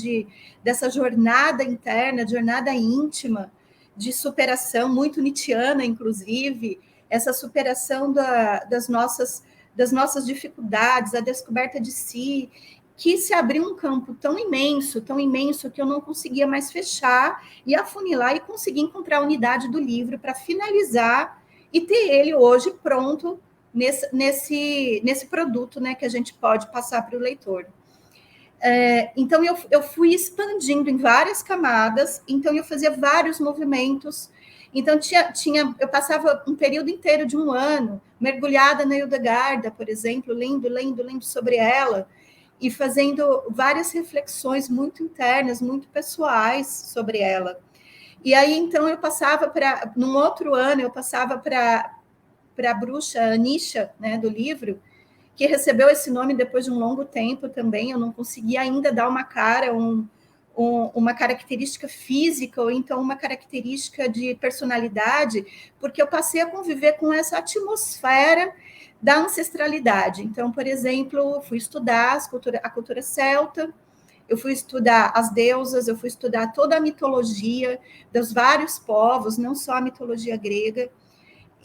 dessa jornada interna, jornada íntima, de superação, muito nietzschiana, inclusive, essa superação das nossas dificuldades, a descoberta de si, que se abriu um campo tão imenso, que eu não conseguia mais fechar e afunilar e conseguir encontrar a unidade do livro para finalizar e ter ele hoje pronto nesse produto, né, que a gente pode passar para o leitor. Então, eu fui expandindo em várias camadas, então eu fazia vários movimentos. Então, eu passava um período inteiro de um ano mergulhada na Hildegarda, por exemplo, lendo sobre ela e fazendo várias reflexões muito internas, muito pessoais sobre ela. E aí, então, num outro ano, eu passava para a bruxa Anisha, né, do livro, que recebeu esse nome depois de um longo tempo também. Eu não conseguia ainda dar uma cara, uma característica física, ou então uma característica de personalidade, porque eu passei a conviver com essa atmosfera da ancestralidade. Então, por exemplo, fui estudar a cultura celta, eu fui estudar as deusas, eu fui estudar toda a mitologia dos vários povos, não só a mitologia grega.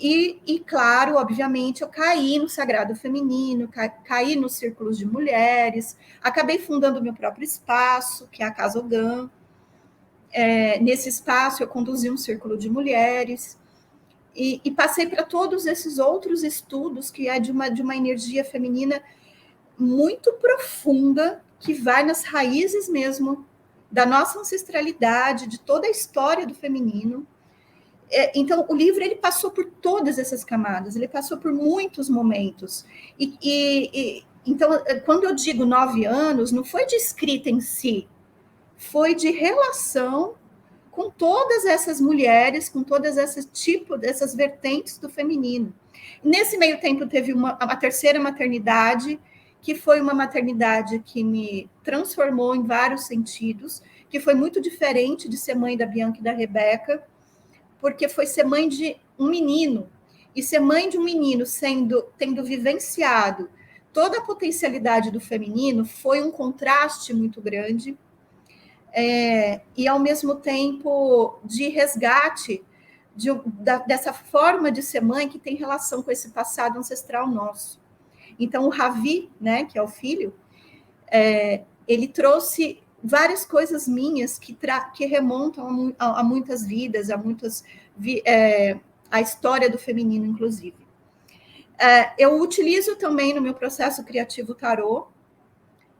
E claro, obviamente, eu caí no sagrado feminino, caí nos círculos de mulheres, acabei fundando meu próprio espaço, que é a Casa Ogã. Nesse espaço, eu conduzi um círculo de mulheres e passei para todos esses outros estudos, que é de uma energia feminina muito profunda, que vai nas raízes mesmo da nossa ancestralidade, de toda a história do feminino. Então, o livro ele passou por todas essas camadas, ele passou por muitos momentos. Então, quando eu digo 9 anos, não foi de escrita em si, foi de relação com todas essas mulheres, com todas essas vertentes do feminino. Nesse meio tempo, teve uma terceira maternidade, que foi uma maternidade que me transformou em vários sentidos, que foi muito diferente de ser mãe da Bianca e da Rebeca, porque foi ser mãe de um menino, e ser mãe de um menino tendo vivenciado toda a potencialidade do feminino foi um contraste muito grande, e ao mesmo tempo de resgate dessa forma de ser mãe que tem relação com esse passado ancestral nosso. Então, o Ravi, né, que é o filho, ele trouxe várias coisas minhas que remontam a muitas vidas, a história do feminino, inclusive. Eu utilizo também no meu processo criativo tarô,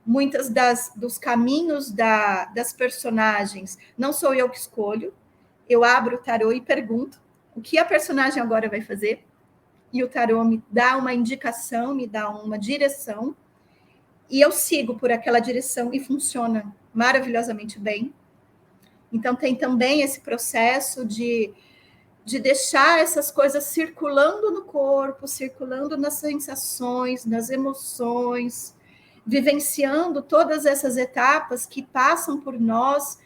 muitas dos caminhos das personagens, não sou eu que escolho, eu abro o tarô e pergunto o que a personagem agora vai fazer, e o tarô me dá uma indicação, me dá uma direção, e eu sigo por aquela direção e funciona maravilhosamente bem. Então, tem também esse processo de deixar essas coisas circulando no corpo, circulando nas sensações, nas emoções, vivenciando todas essas etapas que passam por nós,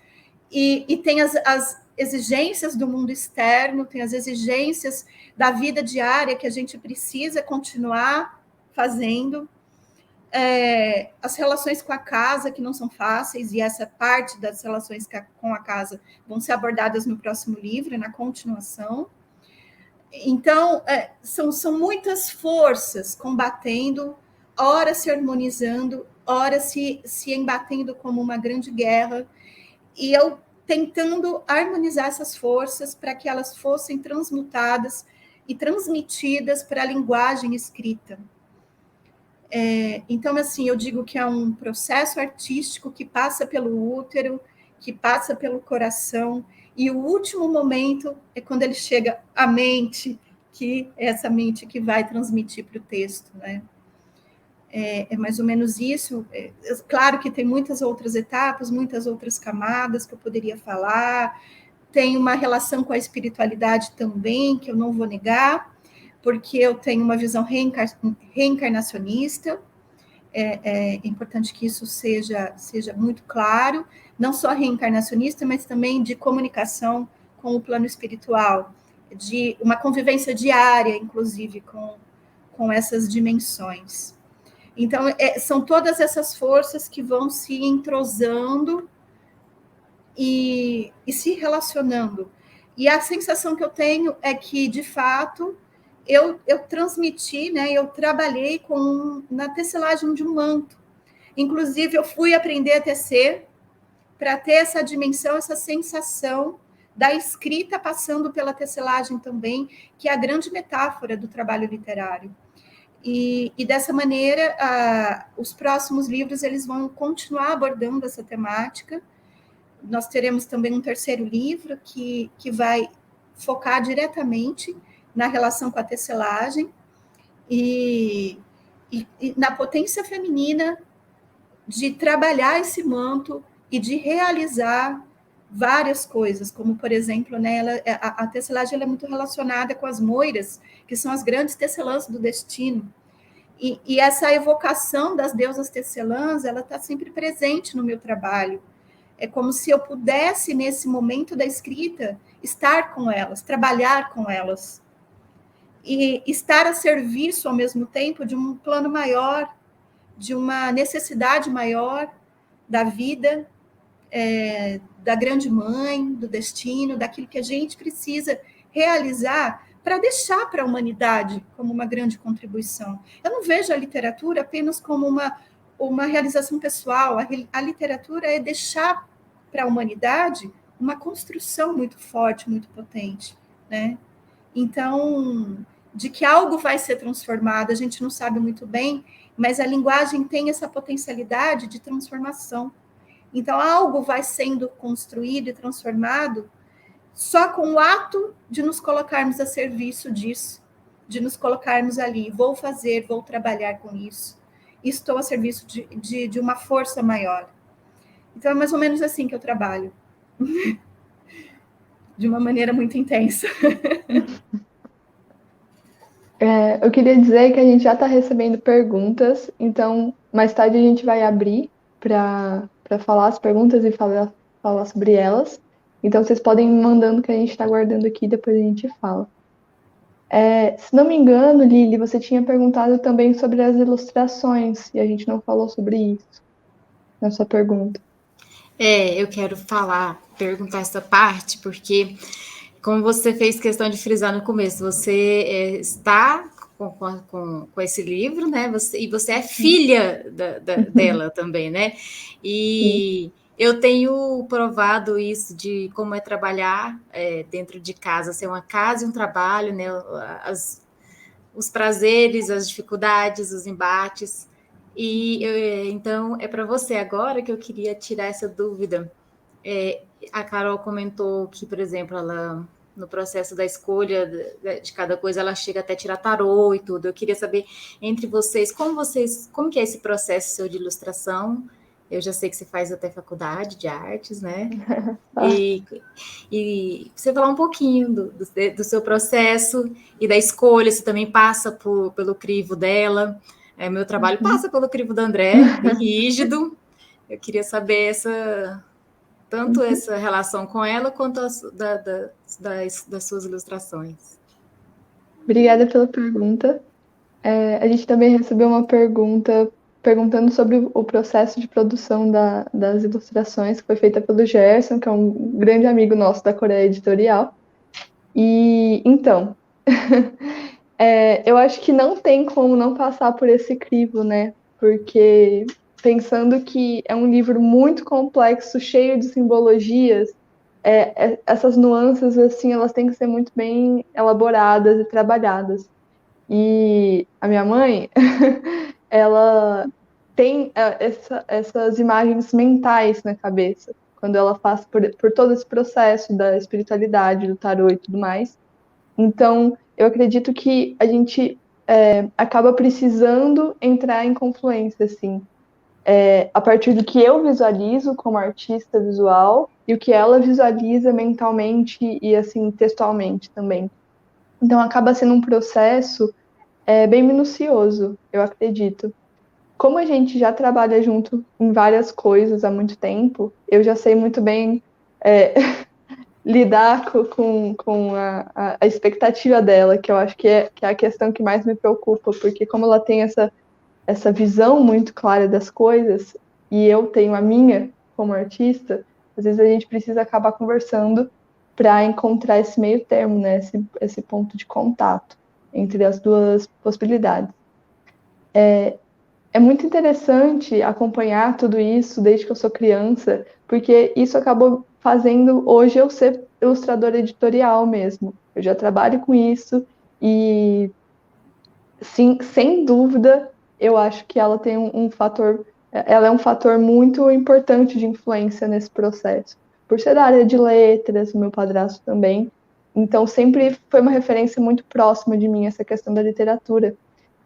e tem as exigências do mundo externo, tem as exigências da vida diária que a gente precisa continuar fazendo, as relações com a casa, que não são fáceis, e essa parte das relações com a casa vão ser abordadas no próximo livro, na continuação. Então, são muitas forças combatendo, ora se harmonizando, ora se embatendo como uma grande guerra, e eu tentando harmonizar essas forças para que elas fossem transmutadas e transmitidas para a linguagem escrita. Então, assim, eu digo que é um processo artístico que passa pelo útero, que passa pelo coração, e o último momento é quando ele chega à mente, que é essa mente que vai transmitir para o texto, né? É mais ou menos isso. Claro que tem muitas outras etapas, muitas outras camadas que eu poderia falar, tem uma relação com a espiritualidade também, que eu não vou negar, porque eu tenho uma visão reencarnacionista. É importante que isso seja muito claro, não só reencarnacionista, mas também de comunicação com o plano espiritual, de uma convivência diária, inclusive, com essas dimensões. Então, são todas essas forças que vão se entrosando e se relacionando. E a sensação que eu tenho é que, de fato, eu transmiti, né, eu trabalhei na tecelagem de um manto. Inclusive, eu fui aprender a tecer para ter essa dimensão, essa sensação da escrita passando pela tecelagem também, que é a grande metáfora do trabalho literário. E dessa maneira, os próximos livros eles vão continuar abordando essa temática. Nós teremos também um terceiro livro que vai focar diretamente na relação com a tecelagem e na potência feminina de trabalhar esse manto e de realizar várias coisas, como, por exemplo, né, a tecelagem ela é muito relacionada com as moiras, que são as grandes tecelãs do destino. E essa evocação das deusas tecelãs, ela está sempre presente no meu trabalho. É como se eu pudesse, nesse momento da escrita, estar com elas, trabalhar com elas. E estar a serviço, ao mesmo tempo, de um plano maior, de uma necessidade maior da vida, da grande mãe, do destino, daquilo que a gente precisa realizar para deixar para a humanidade como uma grande contribuição. Eu não vejo a literatura apenas como uma realização pessoal. A literatura é deixar para a humanidade uma construção muito forte, muito potente, né? Então, de que algo vai ser transformado, a gente não sabe muito bem, mas a linguagem tem essa potencialidade de transformação. Então, algo vai sendo construído e transformado só com o ato de nos colocarmos a serviço disso, de nos colocarmos ali, vou fazer, vou trabalhar com isso, estou a serviço de uma força maior. Então, é mais ou menos assim que eu trabalho, de uma maneira muito intensa. Eu queria dizer que a gente já está recebendo perguntas, então mais tarde a gente vai abrir para falar as perguntas e falar sobre elas. Então vocês podem ir mandando que a gente está guardando aqui, depois a gente fala. Se não me engano, Lili, você tinha perguntado também sobre as ilustrações, e a gente não falou sobre isso na sua pergunta. Eu quero perguntar essa parte, porque, como você fez questão de frisar no começo, você está com esse livro, né? E você é filha dela também, né? E eu tenho provado isso de como é trabalhar dentro de casa, ser uma casa e um trabalho, né? Os prazeres, as dificuldades, os embates. Então, é para você agora que eu queria tirar essa dúvida. A Carol comentou que, por exemplo, ela no processo da escolha de cada coisa, ela chega até tirar tarô e tudo. Eu queria saber, entre vocês, como que é esse processo seu de ilustração? Eu já sei que você faz até faculdade de artes, né? E você falar um pouquinho do seu processo e da escolha, você também passa pelo crivo dela. Meu trabalho passa pelo crivo da André, bem rígido. Eu queria saber tanto essa relação com ela, quanto das suas ilustrações. Obrigada pela pergunta. A gente também recebeu uma pergunta perguntando sobre o processo de produção das ilustrações, que foi feita pelo Gerson, que é um grande amigo nosso da Coreia Editorial. E, então, eu acho que não tem como não passar por esse crivo, né? Porque, pensando que é um livro muito complexo, cheio de simbologias, essas nuances, assim, elas têm que ser muito bem elaboradas e trabalhadas. E a minha mãe, ela tem essas imagens mentais na cabeça, quando ela passa por todo esse processo da espiritualidade, do tarô e tudo mais. Então, eu acredito que a gente acaba precisando entrar em confluência, assim, a partir do que eu visualizo como artista visual e o que ela visualiza mentalmente e, assim, textualmente também. Então, acaba sendo um processo bem minucioso, eu acredito. Como a gente já trabalha junto em várias coisas há muito tempo, eu já sei muito bem lidar com a expectativa dela, que eu acho que é a questão que mais me preocupa, porque como ela tem essa visão muito clara das coisas, e eu tenho a minha como artista, às vezes a gente precisa acabar conversando para encontrar esse meio termo, né? Esse ponto de contato entre as duas possibilidades. É muito interessante acompanhar tudo isso desde que eu sou criança, porque isso acabou fazendo hoje eu ser ilustradora editorial mesmo. Eu já trabalho com isso e, sim, sem dúvida, eu acho que ela tem um fator, ela é um fator muito importante de influência nesse processo. Por ser da área de letras, o meu padrasto também, então sempre foi uma referência muito próxima de mim essa questão da literatura.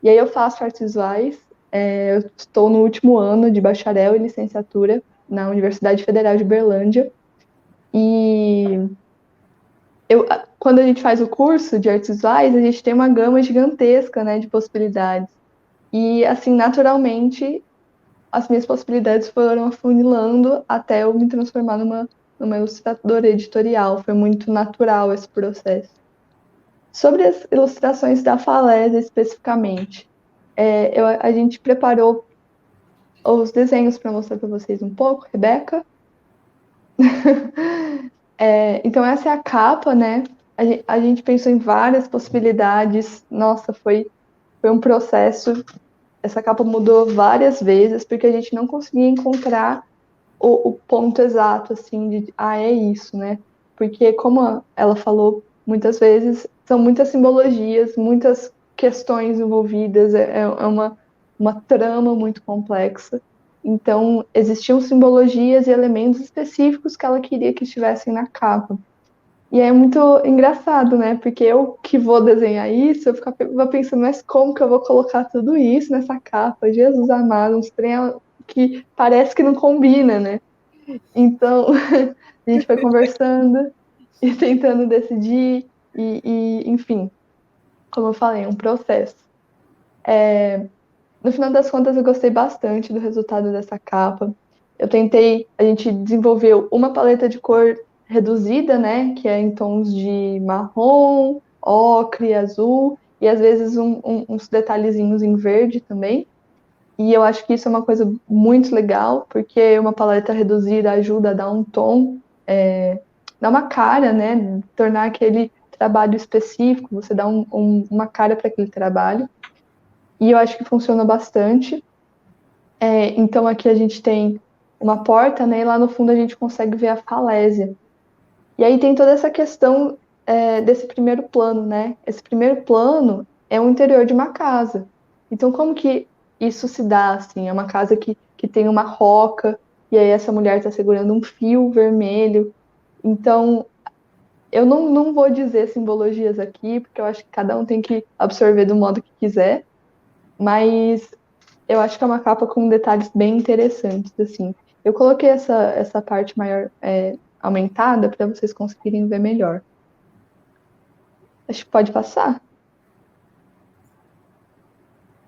E aí eu faço artes visuais, eu estou no último ano de bacharel e licenciatura na Universidade Federal de Berlândia. E quando a gente faz o curso de artes visuais, a gente tem uma gama gigantesca, né, de possibilidades. E, assim, naturalmente, as minhas possibilidades foram afunilando até eu me transformar numa ilustradora editorial. Foi muito natural esse processo. Sobre as ilustrações da Falésia especificamente, a gente preparou os desenhos para mostrar para vocês um pouco, Rebeca. Então, essa é a capa, né? A gente pensou em várias possibilidades. Nossa, foi um processo. Essa capa mudou várias vezes, porque a gente não conseguia encontrar o ponto exato, assim, é isso, né? Porque, como ela falou muitas vezes, são muitas simbologias, muitas questões envolvidas, uma trama muito complexa. Então, existiam simbologias e elementos específicos que ela queria que estivessem na capa. E é muito engraçado, né? Porque eu que vou desenhar isso, eu vou pensando, mas como que eu vou colocar tudo isso nessa capa? Jesus amado, uns trem que parece que não combina, né? Então, a gente foi conversando e tentando decidir, enfim, como eu falei, um processo. No final das contas, eu gostei bastante do resultado dessa capa. A gente desenvolveu uma paleta de cor reduzida, né, que é em tons de marrom, ocre, azul, e às vezes uns detalhezinhos em verde também. E eu acho que isso é uma coisa muito legal, porque uma paleta reduzida ajuda a dar um tom, dar uma cara, né, tornar aquele trabalho específico, você dá uma cara para aquele trabalho. E eu acho que funciona bastante. Então aqui a gente tem uma porta, né? E lá no fundo a gente consegue ver a falésia. E aí tem toda essa questão desse primeiro plano, né? Esse primeiro plano é o interior de uma casa. Então como que isso se dá, assim? É uma casa que tem uma roca, e aí essa mulher está segurando um fio vermelho. Então Eu não vou dizer simbologias aqui, porque eu acho que cada um tem que absorver do modo que quiser, mas eu acho que é uma capa com detalhes bem interessantes, assim. Eu coloquei essa parte maior aumentada para vocês conseguirem ver melhor. Acho que pode passar.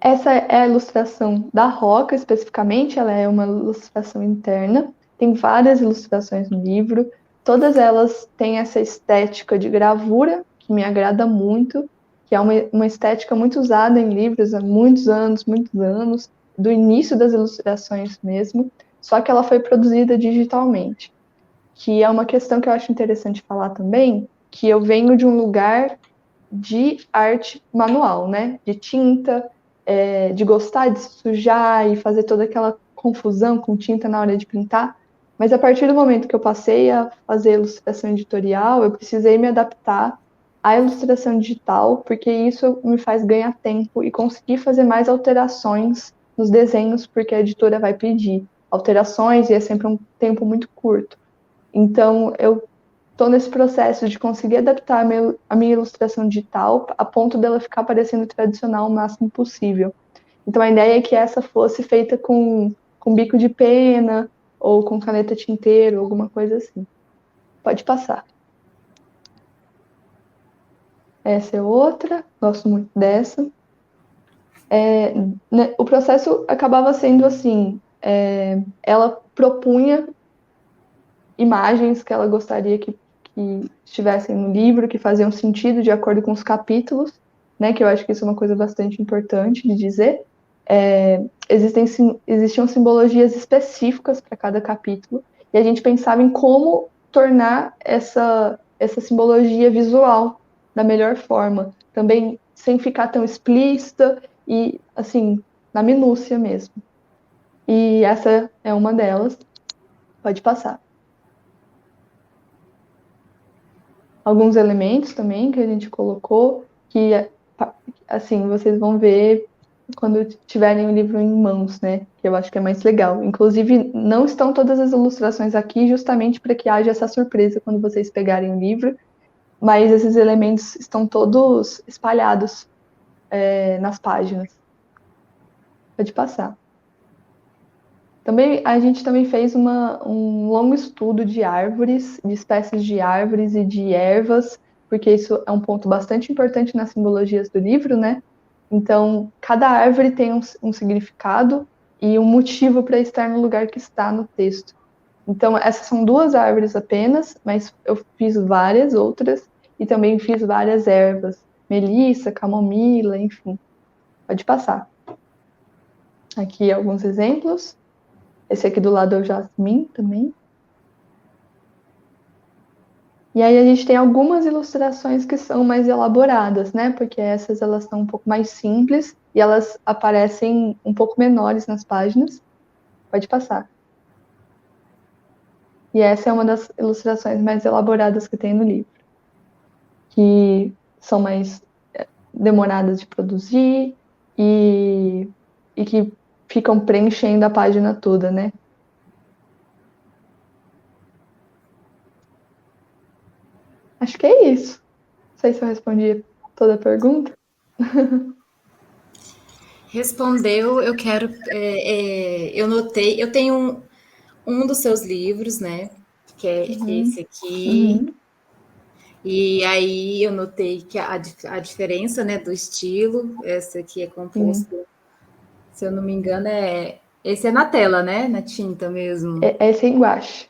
Essa é a ilustração da Roca, especificamente, ela é uma ilustração interna. Tem várias ilustrações no livro, todas elas têm essa estética de gravura, que me agrada muito, que é uma estética muito usada em livros há muitos anos, do início das ilustrações mesmo, só que ela foi produzida digitalmente, que é uma questão que eu acho interessante falar também, que eu venho de um lugar de arte manual, né? De tinta, de gostar de se sujar e fazer toda aquela confusão com tinta na hora de pintar. Mas a partir do momento que eu passei a fazer ilustração editorial, eu precisei me adaptar à ilustração digital, porque isso me faz ganhar tempo e conseguir fazer mais alterações nos desenhos, porque a editora vai pedir alterações e é sempre um tempo muito curto. Então, eu estou nesse processo de conseguir adaptar a minha ilustração digital a ponto dela ficar parecendo tradicional o máximo possível. Então, a ideia é que essa fosse feita com bico de pena ou com caneta tinteiro, alguma coisa assim. Pode passar. Essa é outra, gosto muito dessa. O processo acabava sendo assim, ela propunha imagens que ela gostaria que estivessem no livro, que faziam sentido de acordo com os capítulos, né? Que eu acho que isso é uma coisa bastante importante de dizer. Existiam simbologias específicas para cada capítulo, e a gente pensava em como tornar essa simbologia visual da melhor forma, também sem ficar tão explícita e, assim, na minúcia mesmo. E essa é uma delas. Pode passar. Alguns elementos também que a gente colocou, que, assim, vocês vão ver quando tiverem o livro em mãos, né? Que eu acho que é mais legal. Inclusive, não estão todas as ilustrações aqui justamente para que haja essa surpresa quando vocês pegarem o livro, mas esses elementos estão todos espalhados nas páginas. Pode passar. Também, a gente também fez um longo estudo de árvores, de espécies de árvores e de ervas, porque isso é um ponto bastante importante nas simbologias do livro, né? Então, cada árvore tem um significado e um motivo para estar no lugar que está no texto. Então, essas são 2 árvores apenas, mas eu fiz várias outras e também fiz várias ervas, melissa, camomila, enfim. Pode passar. Aqui alguns exemplos. Esse aqui do lado é o jasmim também. E aí a gente tem algumas ilustrações que são mais elaboradas, né? Porque essas elas são um pouco mais simples e elas aparecem um pouco menores nas páginas. Pode passar. E essa é uma das ilustrações mais elaboradas que tem no livro, que são mais demoradas de produzir e que ficam preenchendo a página toda, né? Acho que é isso. Não sei se eu respondi toda a pergunta. Respondeu, eu quero. Eu notei, eu tenho um dos seus livros, né? Que é esse aqui. Uhum. E aí eu notei que a diferença, né, do estilo, esse aqui é composto, se eu não me engano, esse é na tela, né? Na tinta mesmo. Esse é em guache.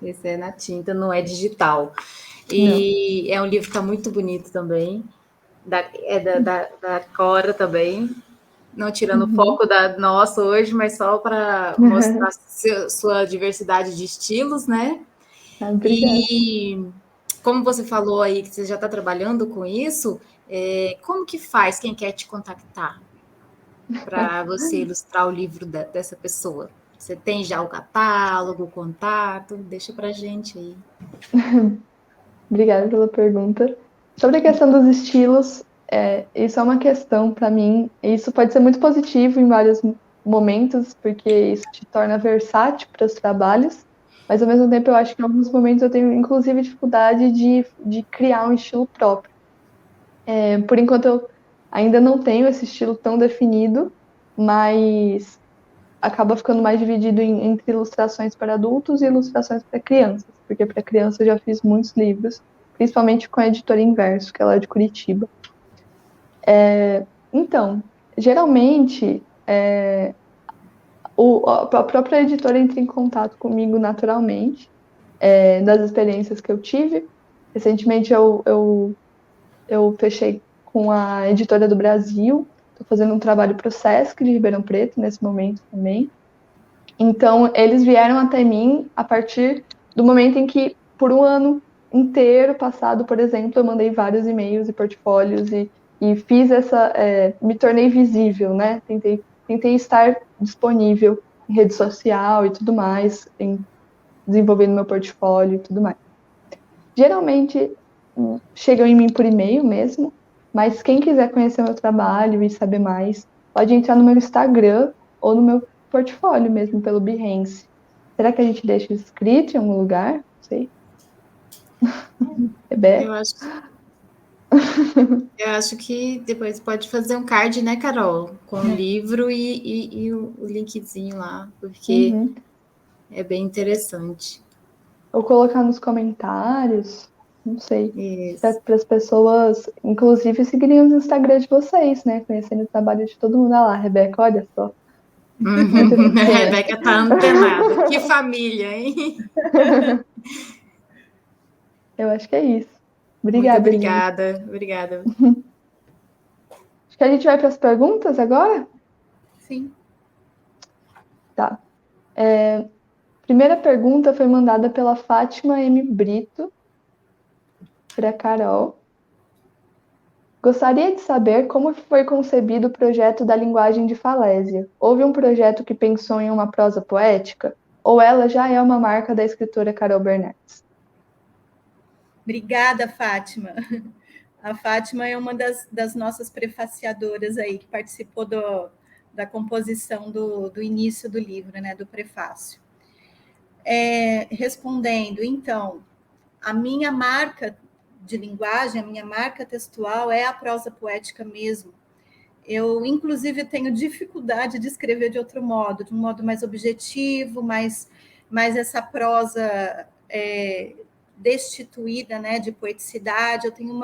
Esse é na tinta, não é digital. Não. E é um livro que está muito bonito também. Da Cora também. Não tirando o foco da nossa hoje, mas só para mostrar sua diversidade de estilos, né? Obrigada. E como você falou aí que você já está trabalhando com isso, como que faz quem quer te contactar para você ilustrar o livro dessa pessoa? Você tem já o catálogo, o contato? Deixa para gente aí. Obrigada pela pergunta. Sobre a questão dos estilos, isso é uma questão para mim. Isso pode ser muito positivo em vários momentos, porque isso te torna versátil para os trabalhos. Mas, ao mesmo tempo, eu acho que em alguns momentos eu tenho, inclusive, dificuldade de criar um estilo próprio. Por enquanto, eu ainda não tenho esse estilo tão definido, mas acaba ficando mais dividido entre ilustrações para adultos e ilustrações para crianças, porque para criança eu já fiz muitos livros, principalmente com a editora Inverso, que ela é de Curitiba. Então, geralmente, a própria editora entra em contato comigo naturalmente, das experiências que eu tive. Recentemente eu fechei com a editora do Brasil, estou fazendo um trabalho para o Sesc de Ribeirão Preto nesse momento também. Então, eles vieram até mim a partir do momento em que, por um ano inteiro passado, por exemplo, eu mandei vários e-mails e portfólios e fiz me tornei visível, né? Tentei estar disponível em rede social e tudo mais, desenvolvendo meu portfólio e tudo mais. Geralmente, chegam em mim por e-mail mesmo, mas quem quiser conhecer meu trabalho e saber mais, pode entrar no meu Instagram ou no meu portfólio mesmo, pelo Behance. Será que a gente deixa escrito em algum lugar? Não sei. Rebeca? Eu acho que depois pode fazer um card, né, Carol? Com o livro e o linkzinho lá, porque é bem interessante. Ou colocar nos comentários, não sei. Isso. Para as pessoas, inclusive, seguirem os Instagram de vocês, né? Conhecendo o trabalho de todo mundo. Olha lá, Rebeca, olha só. A Rebeca tá antenada. Que família, hein? Eu acho que é isso. Muito Obrigada, Lili. obrigada. Acho que a gente vai para as perguntas agora? Sim. Tá. Primeira pergunta foi mandada pela Fátima M. Brito para Carol. Gostaria de saber como foi concebido o projeto da linguagem de falésia. Houve um projeto que pensou em uma prosa poética? Ou ela já é uma marca da escritora Carol Bernardes? Obrigada, Fátima. A Fátima é uma das nossas prefaciadoras aí, que participou da composição do início do livro, né, do prefácio. Respondendo, então, a minha marca de linguagem, a minha marca textual é a prosa poética mesmo. Eu, inclusive, tenho dificuldade de escrever de outro modo, de um modo mais objetivo, mais essa prosa destituída, né, de poeticidade. Eu tenho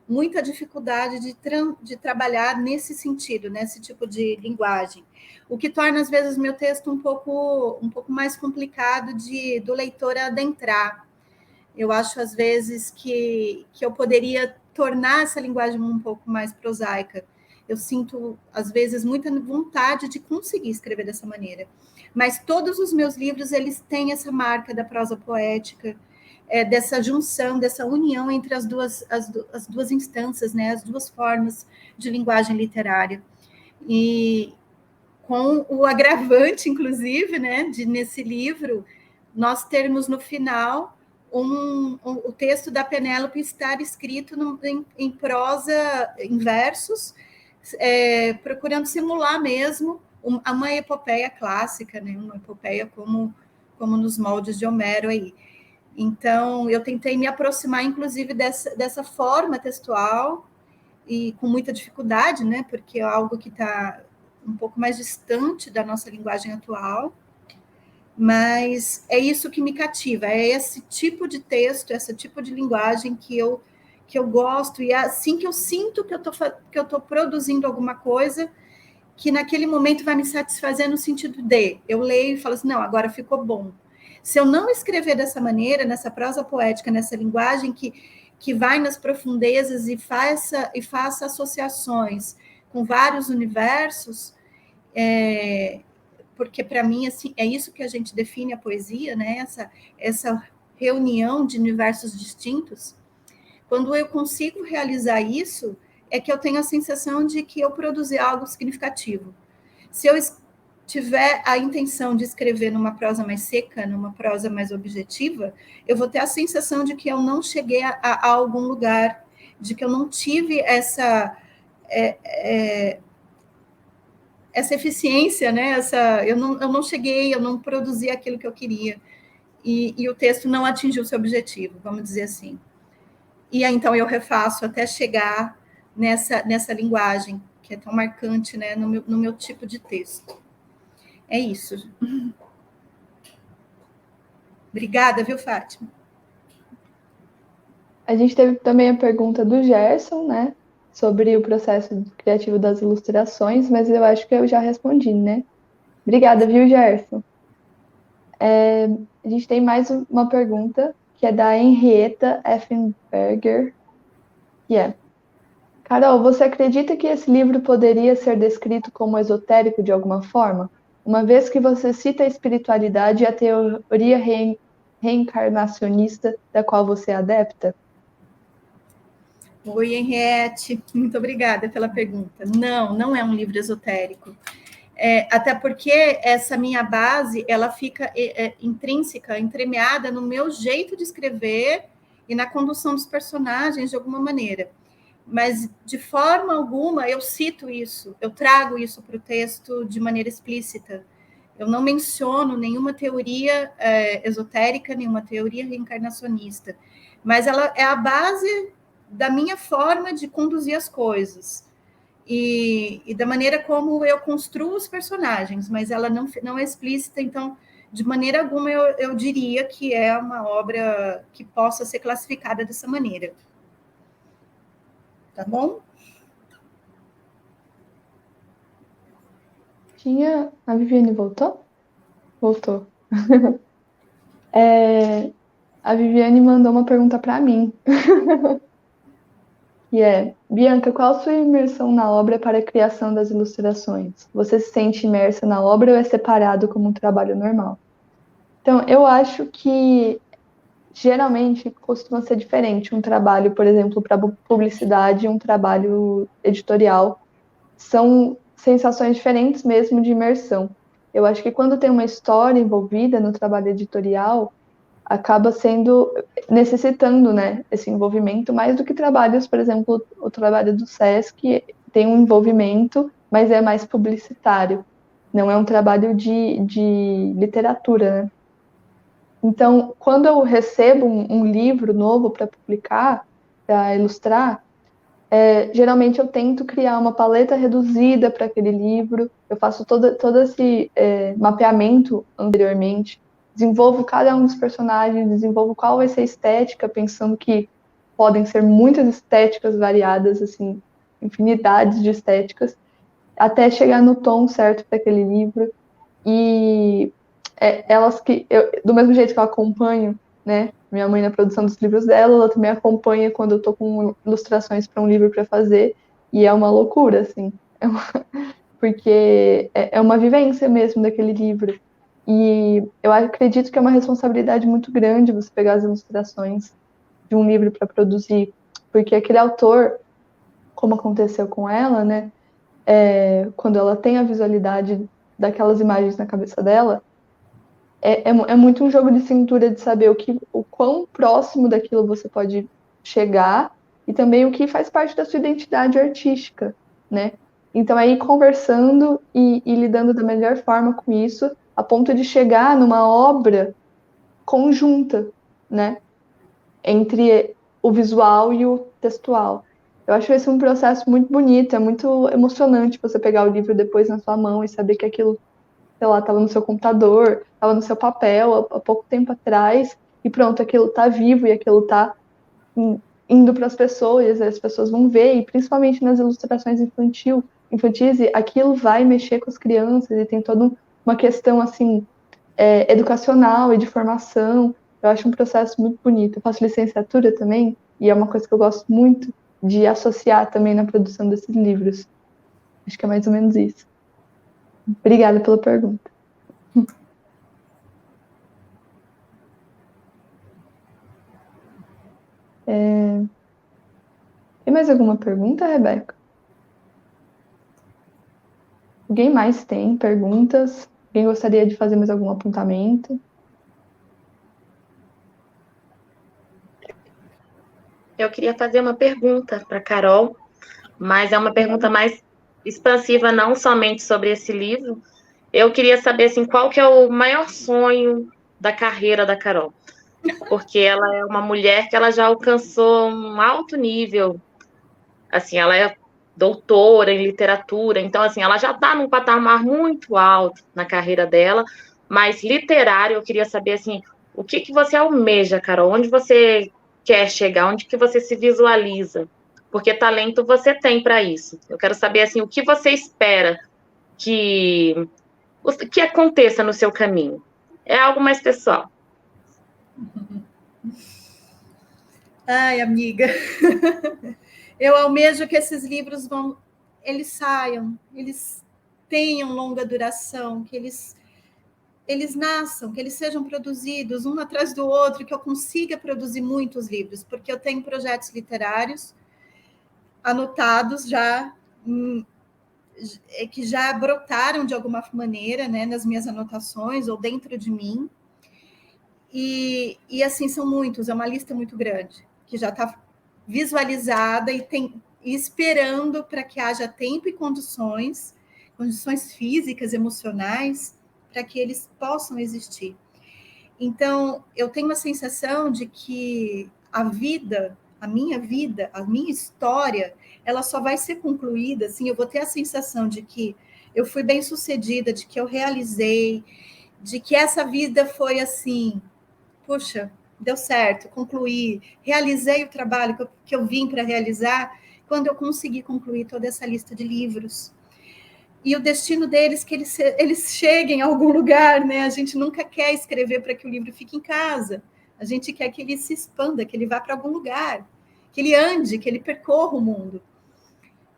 muita dificuldade de trabalhar nesse sentido, nesse tipo de linguagem, o que torna, às vezes, meu texto um pouco mais complicado do leitor adentrar. Eu acho, às vezes, que eu poderia tornar essa linguagem um pouco mais prosaica. Eu sinto, às vezes, muita vontade de conseguir escrever dessa maneira. Mas todos os meus livros, eles têm essa marca da prosa poética, dessa junção, dessa união entre as duas instâncias, né? As duas formas de linguagem literária. E com o agravante, inclusive, né, nesse livro, nós termos no final o texto da Penélope estar escrito em prosa, em versos, procurando simular mesmo uma epopeia clássica, né, uma epopeia como nos moldes de Homero aí. Então, eu tentei me aproximar, inclusive, dessa forma textual, e com muita dificuldade, né, porque é algo que está um pouco mais distante da nossa linguagem atual, mas é isso que me cativa, é esse tipo de texto, esse tipo de linguagem que eu gosto, e é assim que eu sinto que eu estou produzindo alguma coisa que naquele momento vai me satisfazer no sentido de, eu leio e falo assim, não, agora ficou bom. Se eu não escrever dessa maneira, nessa prosa poética, nessa linguagem que vai nas profundezas e faça associações com vários universos, porque para mim assim, é isso que a gente define a poesia, né? Essa reunião de universos distintos. Quando eu consigo realizar isso, é que eu tenho a sensação de que eu produzi algo significativo. Se eu tiver a intenção de escrever numa prosa mais seca, numa prosa mais objetiva, eu vou ter a sensação de que eu não cheguei a algum lugar, de que eu não tive essa eficiência, né? Eu não cheguei, eu não produzi aquilo que eu queria. e o texto não atingiu seu objetivo, vamos dizer assim. E aí, então, eu refaço até chegar nessa linguagem, que é tão marcante, né, no meu tipo de texto. É isso. Obrigada, viu, Fátima? A gente teve também a pergunta do Gerson, né? Sobre o processo criativo das ilustrações, mas eu acho que eu já respondi, né? Obrigada, viu, Gerson? A gente tem mais uma pergunta, que é da Henrietta Effenberger, que é: Carol, você acredita que esse livro poderia ser descrito como esotérico de alguma forma? Uma vez que você cita a espiritualidade e a teoria reencarnacionista da qual você é adepta? Oi, Henriette, muito obrigada pela pergunta. Não é um livro esotérico. Até porque essa minha base, ela fica intrínseca, entremeada no meu jeito de escrever e na condução dos personagens, de alguma maneira. Mas, de forma alguma, eu cito isso, eu trago isso para o texto de maneira explícita. Eu não menciono nenhuma teoria esotérica, nenhuma teoria reencarnacionista, mas ela é a base da minha forma de conduzir as coisas e da maneira como eu construo os personagens, mas ela não é explícita, então, de maneira alguma, eu diria que é uma obra que possa ser classificada dessa maneira. Tá bom? A Viviane voltou? Voltou. A Viviane mandou uma pergunta para mim. Que é: Bianca, qual a sua imersão na obra para a criação das ilustrações? Você se sente imersa na obra ou é separado como um trabalho normal? Então, eu acho que geralmente costuma ser diferente. Um trabalho, por exemplo, para publicidade e um trabalho editorial são sensações diferentes mesmo de imersão. Eu acho que quando tem uma história envolvida no trabalho editorial, acaba necessitando, né, esse envolvimento mais do que trabalhos, por exemplo, o trabalho do SESC tem um envolvimento, mas é mais publicitário, não é um trabalho de literatura, né? Então, quando eu recebo um livro novo para publicar, para ilustrar, geralmente eu tento criar uma paleta reduzida para aquele livro, eu faço todo esse mapeamento anteriormente, desenvolvo cada um dos personagens, desenvolvo qual vai ser a estética, pensando que podem ser muitas estéticas variadas, assim, infinidades de estéticas, até chegar no tom certo para aquele livro. E do mesmo jeito que eu acompanho, né, minha mãe na produção dos livros dela, ela também acompanha quando eu tô com ilustrações para um livro para fazer, e é uma loucura, assim, porque é uma vivência mesmo daquele livro. E eu acredito que é uma responsabilidade muito grande você pegar as ilustrações de um livro para produzir, porque aquele autor, como aconteceu com ela, né, quando ela tem a visualidade daquelas imagens na cabeça dela, é muito um jogo de cintura de saber o quão próximo daquilo você pode chegar e também o que faz parte da sua identidade artística, né? Então, aí conversando e lidando da melhor forma com isso, a ponto de chegar numa obra conjunta, né? Entre o visual e o textual. Eu acho esse um processo muito bonito, é muito emocionante você pegar o livro depois na sua mão e saber que aquilo, sei lá, estava no seu computador, estava no seu papel há pouco tempo atrás, e pronto, aquilo está vivo e aquilo está indo para as pessoas, as pessoas vão ver, e principalmente nas ilustrações infantis, aquilo vai mexer com as crianças, e tem toda uma questão, assim, educacional e de formação. Eu acho um processo muito bonito. Eu faço licenciatura também, e é uma coisa que eu gosto muito de associar também na produção desses livros. Acho que é mais ou menos isso. Obrigada pela pergunta. Tem mais alguma pergunta, Rebeca? Alguém mais tem perguntas? Alguém gostaria de fazer mais algum apontamento? Eu queria fazer uma pergunta para a Carol, mas é uma pergunta mais expansiva, não somente sobre esse livro. Eu queria saber assim, qual que é o maior sonho da carreira da Carol, porque ela é uma mulher que ela já alcançou um alto nível, assim, ela é doutora em literatura, então, assim, ela já está num patamar muito alto na carreira dela, mas literário, eu queria saber, assim, o que que você almeja, Carol? Onde você quer chegar? Onde que você se visualiza? Porque talento você tem para isso. Eu quero saber, assim, o que você espera que aconteça no seu caminho. É algo mais pessoal. Ai, amiga, eu almejo que esses livros eles saiam, eles tenham longa duração, que eles nasçam, que eles sejam produzidos um atrás do outro, que eu consiga produzir muitos livros, porque eu tenho projetos literários anotados já, que já brotaram de alguma maneira, né, nas minhas anotações ou dentro de mim. E assim, são muitos, é uma lista muito grande, que já está visualizada e esperando para que haja tempo e condições físicas, emocionais, para que eles possam existir. Então, eu tenho a sensação de que a minha vida, a minha história, ela só vai ser concluída, assim, eu vou ter a sensação de que eu fui bem-sucedida, de que eu realizei, de que essa vida foi assim, puxa, deu certo, concluí, realizei o trabalho que eu vim para realizar, quando eu consegui concluir toda essa lista de livros. E o destino deles é que eles cheguem a algum lugar, né? A gente nunca quer escrever para que o livro fique em casa. A gente quer que ele se expanda, que ele vá para algum lugar, que ele ande, que ele percorra o mundo.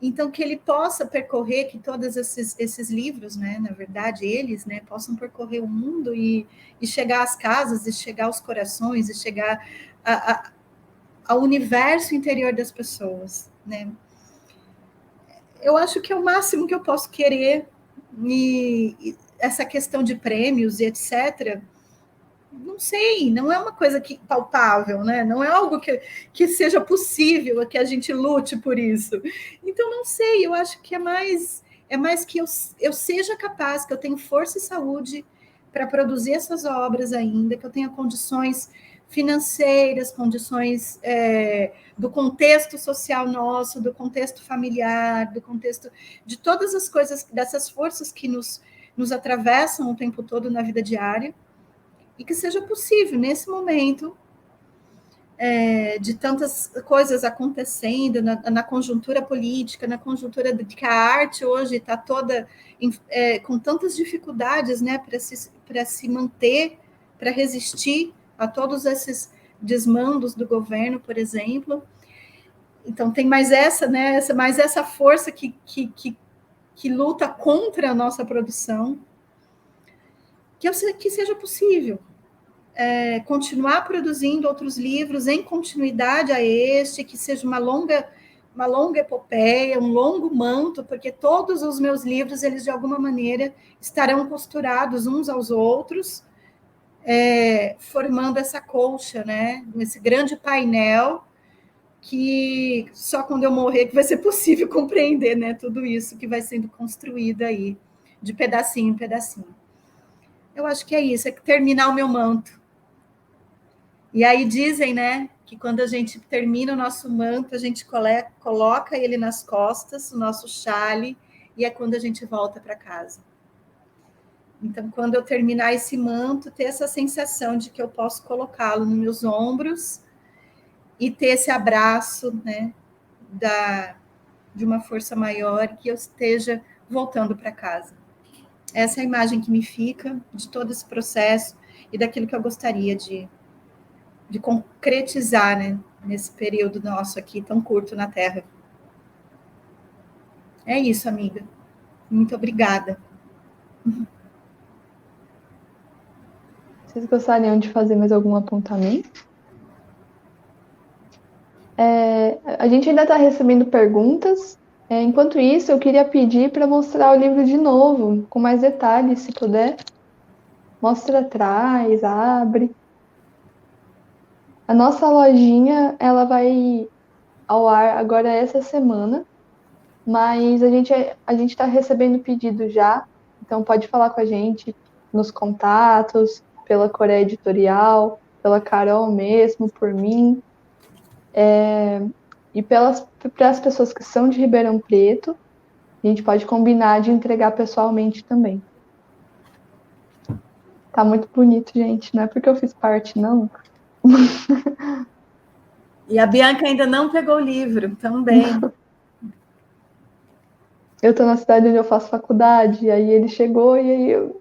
Então, que ele possa percorrer, que todos esses livros, né, na verdade, eles, né, possam percorrer o mundo e chegar às casas, e chegar aos corações, e chegar ao universo interior das pessoas, né? Eu acho que é o máximo que eu posso querer, e essa questão de prêmios e etc., não sei, não é uma coisa palpável, né? Não é algo que seja possível que a gente lute por isso. Então, não sei, eu acho que é mais que eu seja capaz, que eu tenha força e saúde para produzir essas obras ainda, que eu tenha condições financeiras, condições do contexto social nosso, do contexto familiar, do contexto de todas as coisas, dessas forças que nos atravessam o tempo todo na vida diária, e que seja possível, nesse momento, de tantas coisas acontecendo na conjuntura política, na conjuntura de que a arte hoje está toda com tantas dificuldades, né, para se manter, para resistir a todos esses desmandos do governo, por exemplo. Então, tem mais essa, né, mais essa força que luta contra a nossa produção, que seja possível. Continuar produzindo outros livros em continuidade a este, que seja uma longa epopeia, um longo manto, porque todos os meus livros, eles de alguma maneira estarão costurados uns aos outros, formando essa colcha, né? Esse grande painel, que só quando eu morrer que vai ser possível compreender, né, tudo isso que vai sendo construído aí, de pedacinho em pedacinho. Eu acho que é isso, é terminar o meu manto. E aí dizem, né, que quando a gente termina o nosso manto, a gente coloca ele nas costas, o nosso chale, e é quando a gente volta para casa. Então, quando eu terminar esse manto, ter essa sensação de que eu posso colocá-lo nos meus ombros e ter esse abraço, né, de uma força maior, que eu esteja voltando para casa. Essa é a imagem que me fica de todo esse processo e daquilo que eu gostaria de concretizar, né, nesse período nosso aqui, tão curto na Terra. É isso, amiga. Muito obrigada. Vocês gostariam de fazer mais algum apontamento? A gente ainda está recebendo perguntas. Enquanto isso, eu queria pedir para mostrar o livro de novo, com mais detalhes, se puder. Mostra atrás, abre. A nossa lojinha, ela vai ao ar agora essa semana, mas a gente está recebendo pedido já, então pode falar com a gente nos contatos, pela Coreia Editorial, pela Carol mesmo, por mim, e para as pessoas que são de Ribeirão Preto, a gente pode combinar de entregar pessoalmente também. Tá muito bonito, gente. Não é porque eu fiz parte, não. E a Bianca ainda não pegou o livro, também. Eu tô na cidade onde eu faço faculdade, aí ele chegou e aí eu...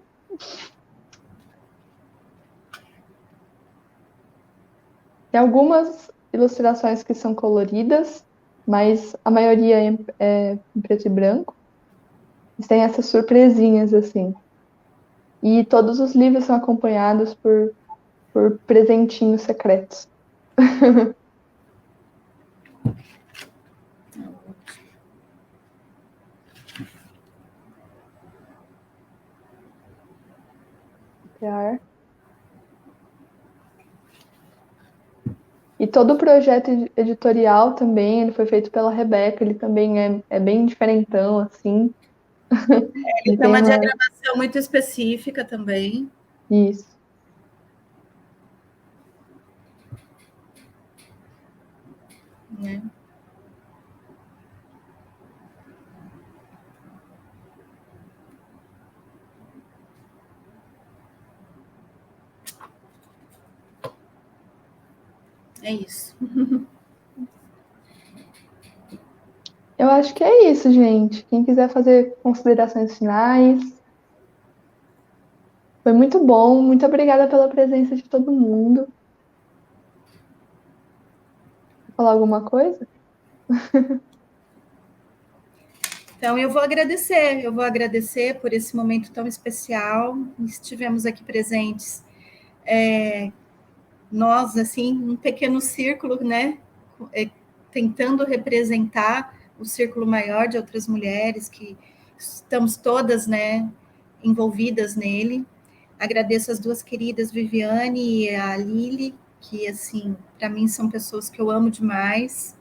Tem algumas ilustrações que são coloridas, mas a maioria é em preto e branco. Mas tem essas surpresinhas, assim. E todos os livros são acompanhados por presentinhos secretos. E todo o projeto editorial também, ele foi feito pela Rebeca, ele também é bem diferentão, assim. Ele tem uma diagramação muito específica também. Isso. Né? É isso. Eu acho que é isso, gente. Quem quiser fazer considerações finais. Foi muito bom. Muito obrigada pela presença de todo mundo. Quer falar alguma coisa? Então, eu vou agradecer por esse momento tão especial. Estivemos aqui presentes, nós, assim, um pequeno círculo, né? Tentando representar o círculo maior de outras mulheres que estamos todas, né, envolvidas nele. Agradeço as duas queridas, Viviane e a Lili, que, assim, para mim são pessoas que eu amo demais.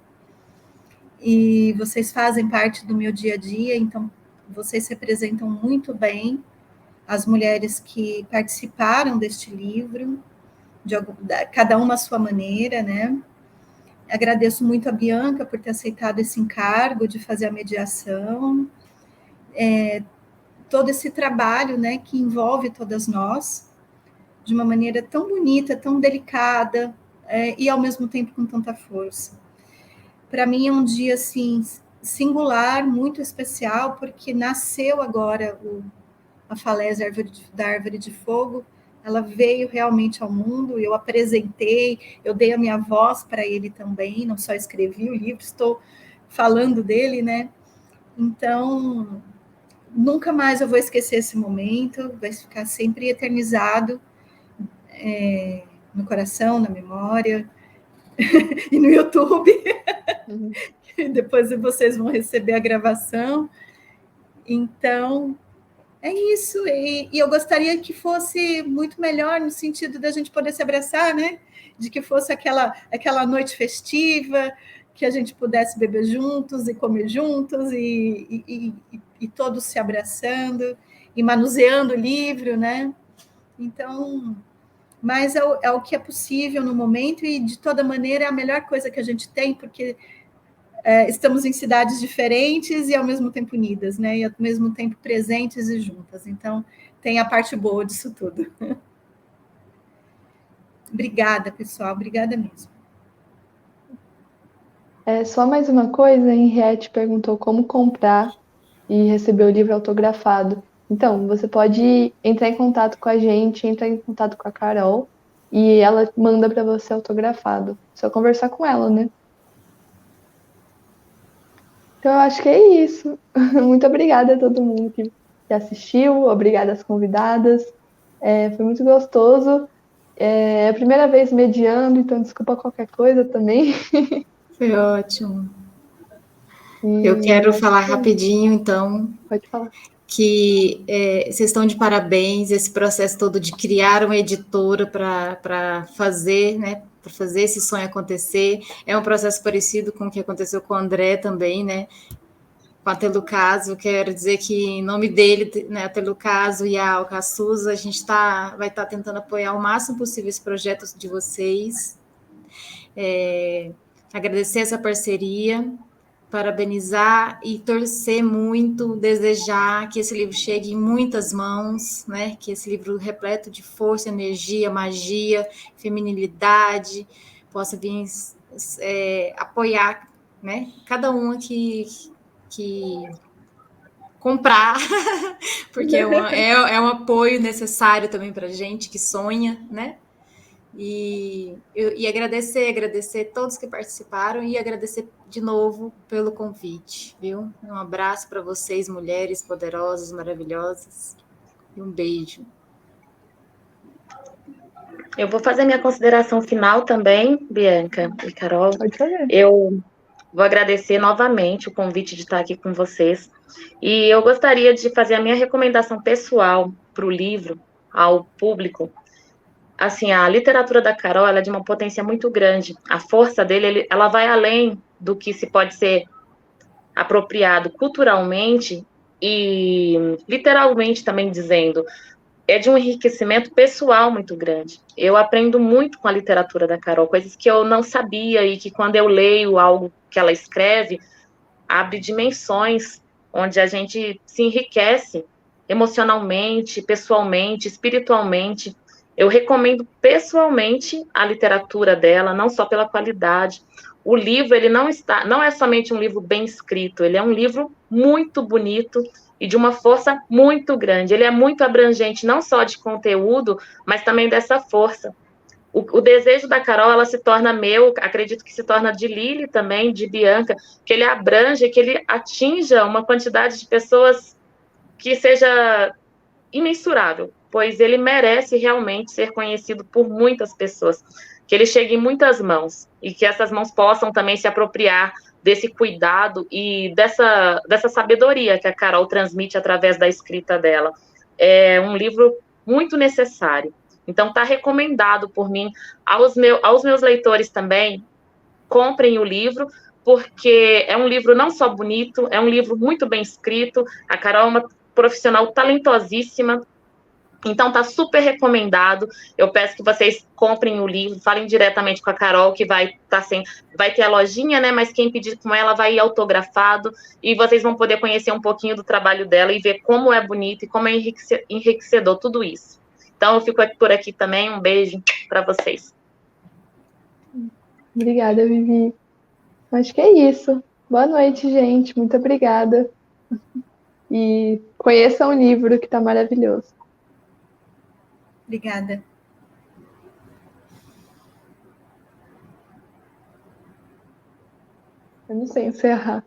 E vocês fazem parte do meu dia a dia, então vocês representam muito bem as mulheres que participaram deste livro, cada uma à sua maneira, né? Agradeço muito a Bianca por ter aceitado esse encargo de fazer a mediação, todo esse trabalho, né, que envolve todas nós, de uma maneira tão bonita, tão delicada, e ao mesmo tempo com tanta força. Para mim é um dia assim singular, muito especial, porque nasceu agora a falésia da árvore de fogo. Ela veio realmente ao mundo, eu apresentei, eu dei a minha voz para ele também, não só escrevi o livro, estou falando dele, né? Então, nunca mais eu vou esquecer esse momento, vai ficar sempre eternizado no coração, na memória e no YouTube. Uhum. Depois vocês vão receber a gravação. Então, é isso. E eu gostaria que fosse muito melhor no sentido da gente poder se abraçar, né? De que fosse aquela noite festiva, que a gente pudesse beber juntos e comer juntos e todos se abraçando e manuseando o livro, né? Então, mas é o que é possível no momento e, de toda maneira, é a melhor coisa que a gente tem, porque estamos em cidades diferentes e ao mesmo tempo unidas, né? E ao mesmo tempo presentes e juntas. Então, tem a parte boa disso tudo. Obrigada, pessoal. Obrigada mesmo. Só mais uma coisa, a Henriette perguntou como comprar e receber o livro autografado. Então, você pode entrar em contato com a gente, entrar em contato com a Carol, e ela manda para você autografado. Só conversar com ela, né? Então, eu acho que é isso. Muito obrigada a todo mundo que assistiu, obrigada às convidadas. Foi muito gostoso. É a primeira vez mediando, então desculpa qualquer coisa também. Foi ótimo. E eu quero falar rapidinho, então. Pode falar. Que vocês estão de parabéns, esse processo todo de criar uma editora para fazer, né, para fazer esse sonho acontecer. É um processo parecido com o que aconteceu com o André também, né? com a Telucaso. Quero dizer que, em nome dele, né, a Telucaso e a Alcaçuz, a gente vai estar tentando apoiar o máximo possível esse projeto de vocês. Agradecer essa parceria, parabenizar e torcer muito, desejar que esse livro chegue em muitas mãos, né? Que esse livro repleto de força, energia, magia, feminilidade, possa vir apoiar, né? Cada uma que comprar, porque é um apoio necessário também para a gente que sonha, né? E agradecer todos que participaram e agradecer de novo pelo convite, viu? Um abraço para vocês, mulheres poderosas, maravilhosas, e um beijo. Eu vou fazer minha consideração final também, Bianca e Carol. Pode fazer. Eu vou agradecer novamente o convite de estar aqui com vocês. E eu gostaria de fazer a minha recomendação pessoal para o livro, ao público. Assim, a literatura da Carol, ela é de uma potência muito grande. A força dele, ela vai além do que se pode ser apropriado culturalmente e literalmente também dizendo. É de um enriquecimento pessoal muito grande. Eu aprendo muito com a literatura da Carol, coisas que eu não sabia e que quando eu leio algo que ela escreve, abre dimensões onde a gente se enriquece emocionalmente, pessoalmente, espiritualmente. Eu recomendo pessoalmente a literatura dela, não só pela qualidade. O livro, ele não é somente um livro bem escrito, ele é um livro muito bonito e de uma força muito grande. Ele é muito abrangente, não só de conteúdo, mas também dessa força. O desejo da Carol, ela se torna meu, acredito que se torna de Lili também, de Bianca, que ele abrange, que ele atinja uma quantidade de pessoas que seja imensurável, pois ele merece realmente ser conhecido por muitas pessoas, que ele chegue em muitas mãos e que essas mãos possam também se apropriar desse cuidado e dessa sabedoria que a Carol transmite através da escrita dela. É um livro muito necessário. Então, está recomendado por mim aos meus leitores também, comprem o livro, porque é um livro não só bonito, é um livro muito bem escrito. A Carol é uma profissional talentosíssima, então tá super recomendado. Eu peço que vocês comprem o livro, falem diretamente com a Carol, que vai ter a lojinha, né? Mas quem pedir com ela vai ir autografado e vocês vão poder conhecer um pouquinho do trabalho dela e ver como é bonito e como é enriquecedor tudo isso. Então eu fico por aqui também. Um beijo para vocês. Obrigada, Vivi. Acho que é isso. Boa noite, gente. Muito obrigada. E conheçam o livro, que está maravilhoso. Obrigada. Eu não sei encerrar.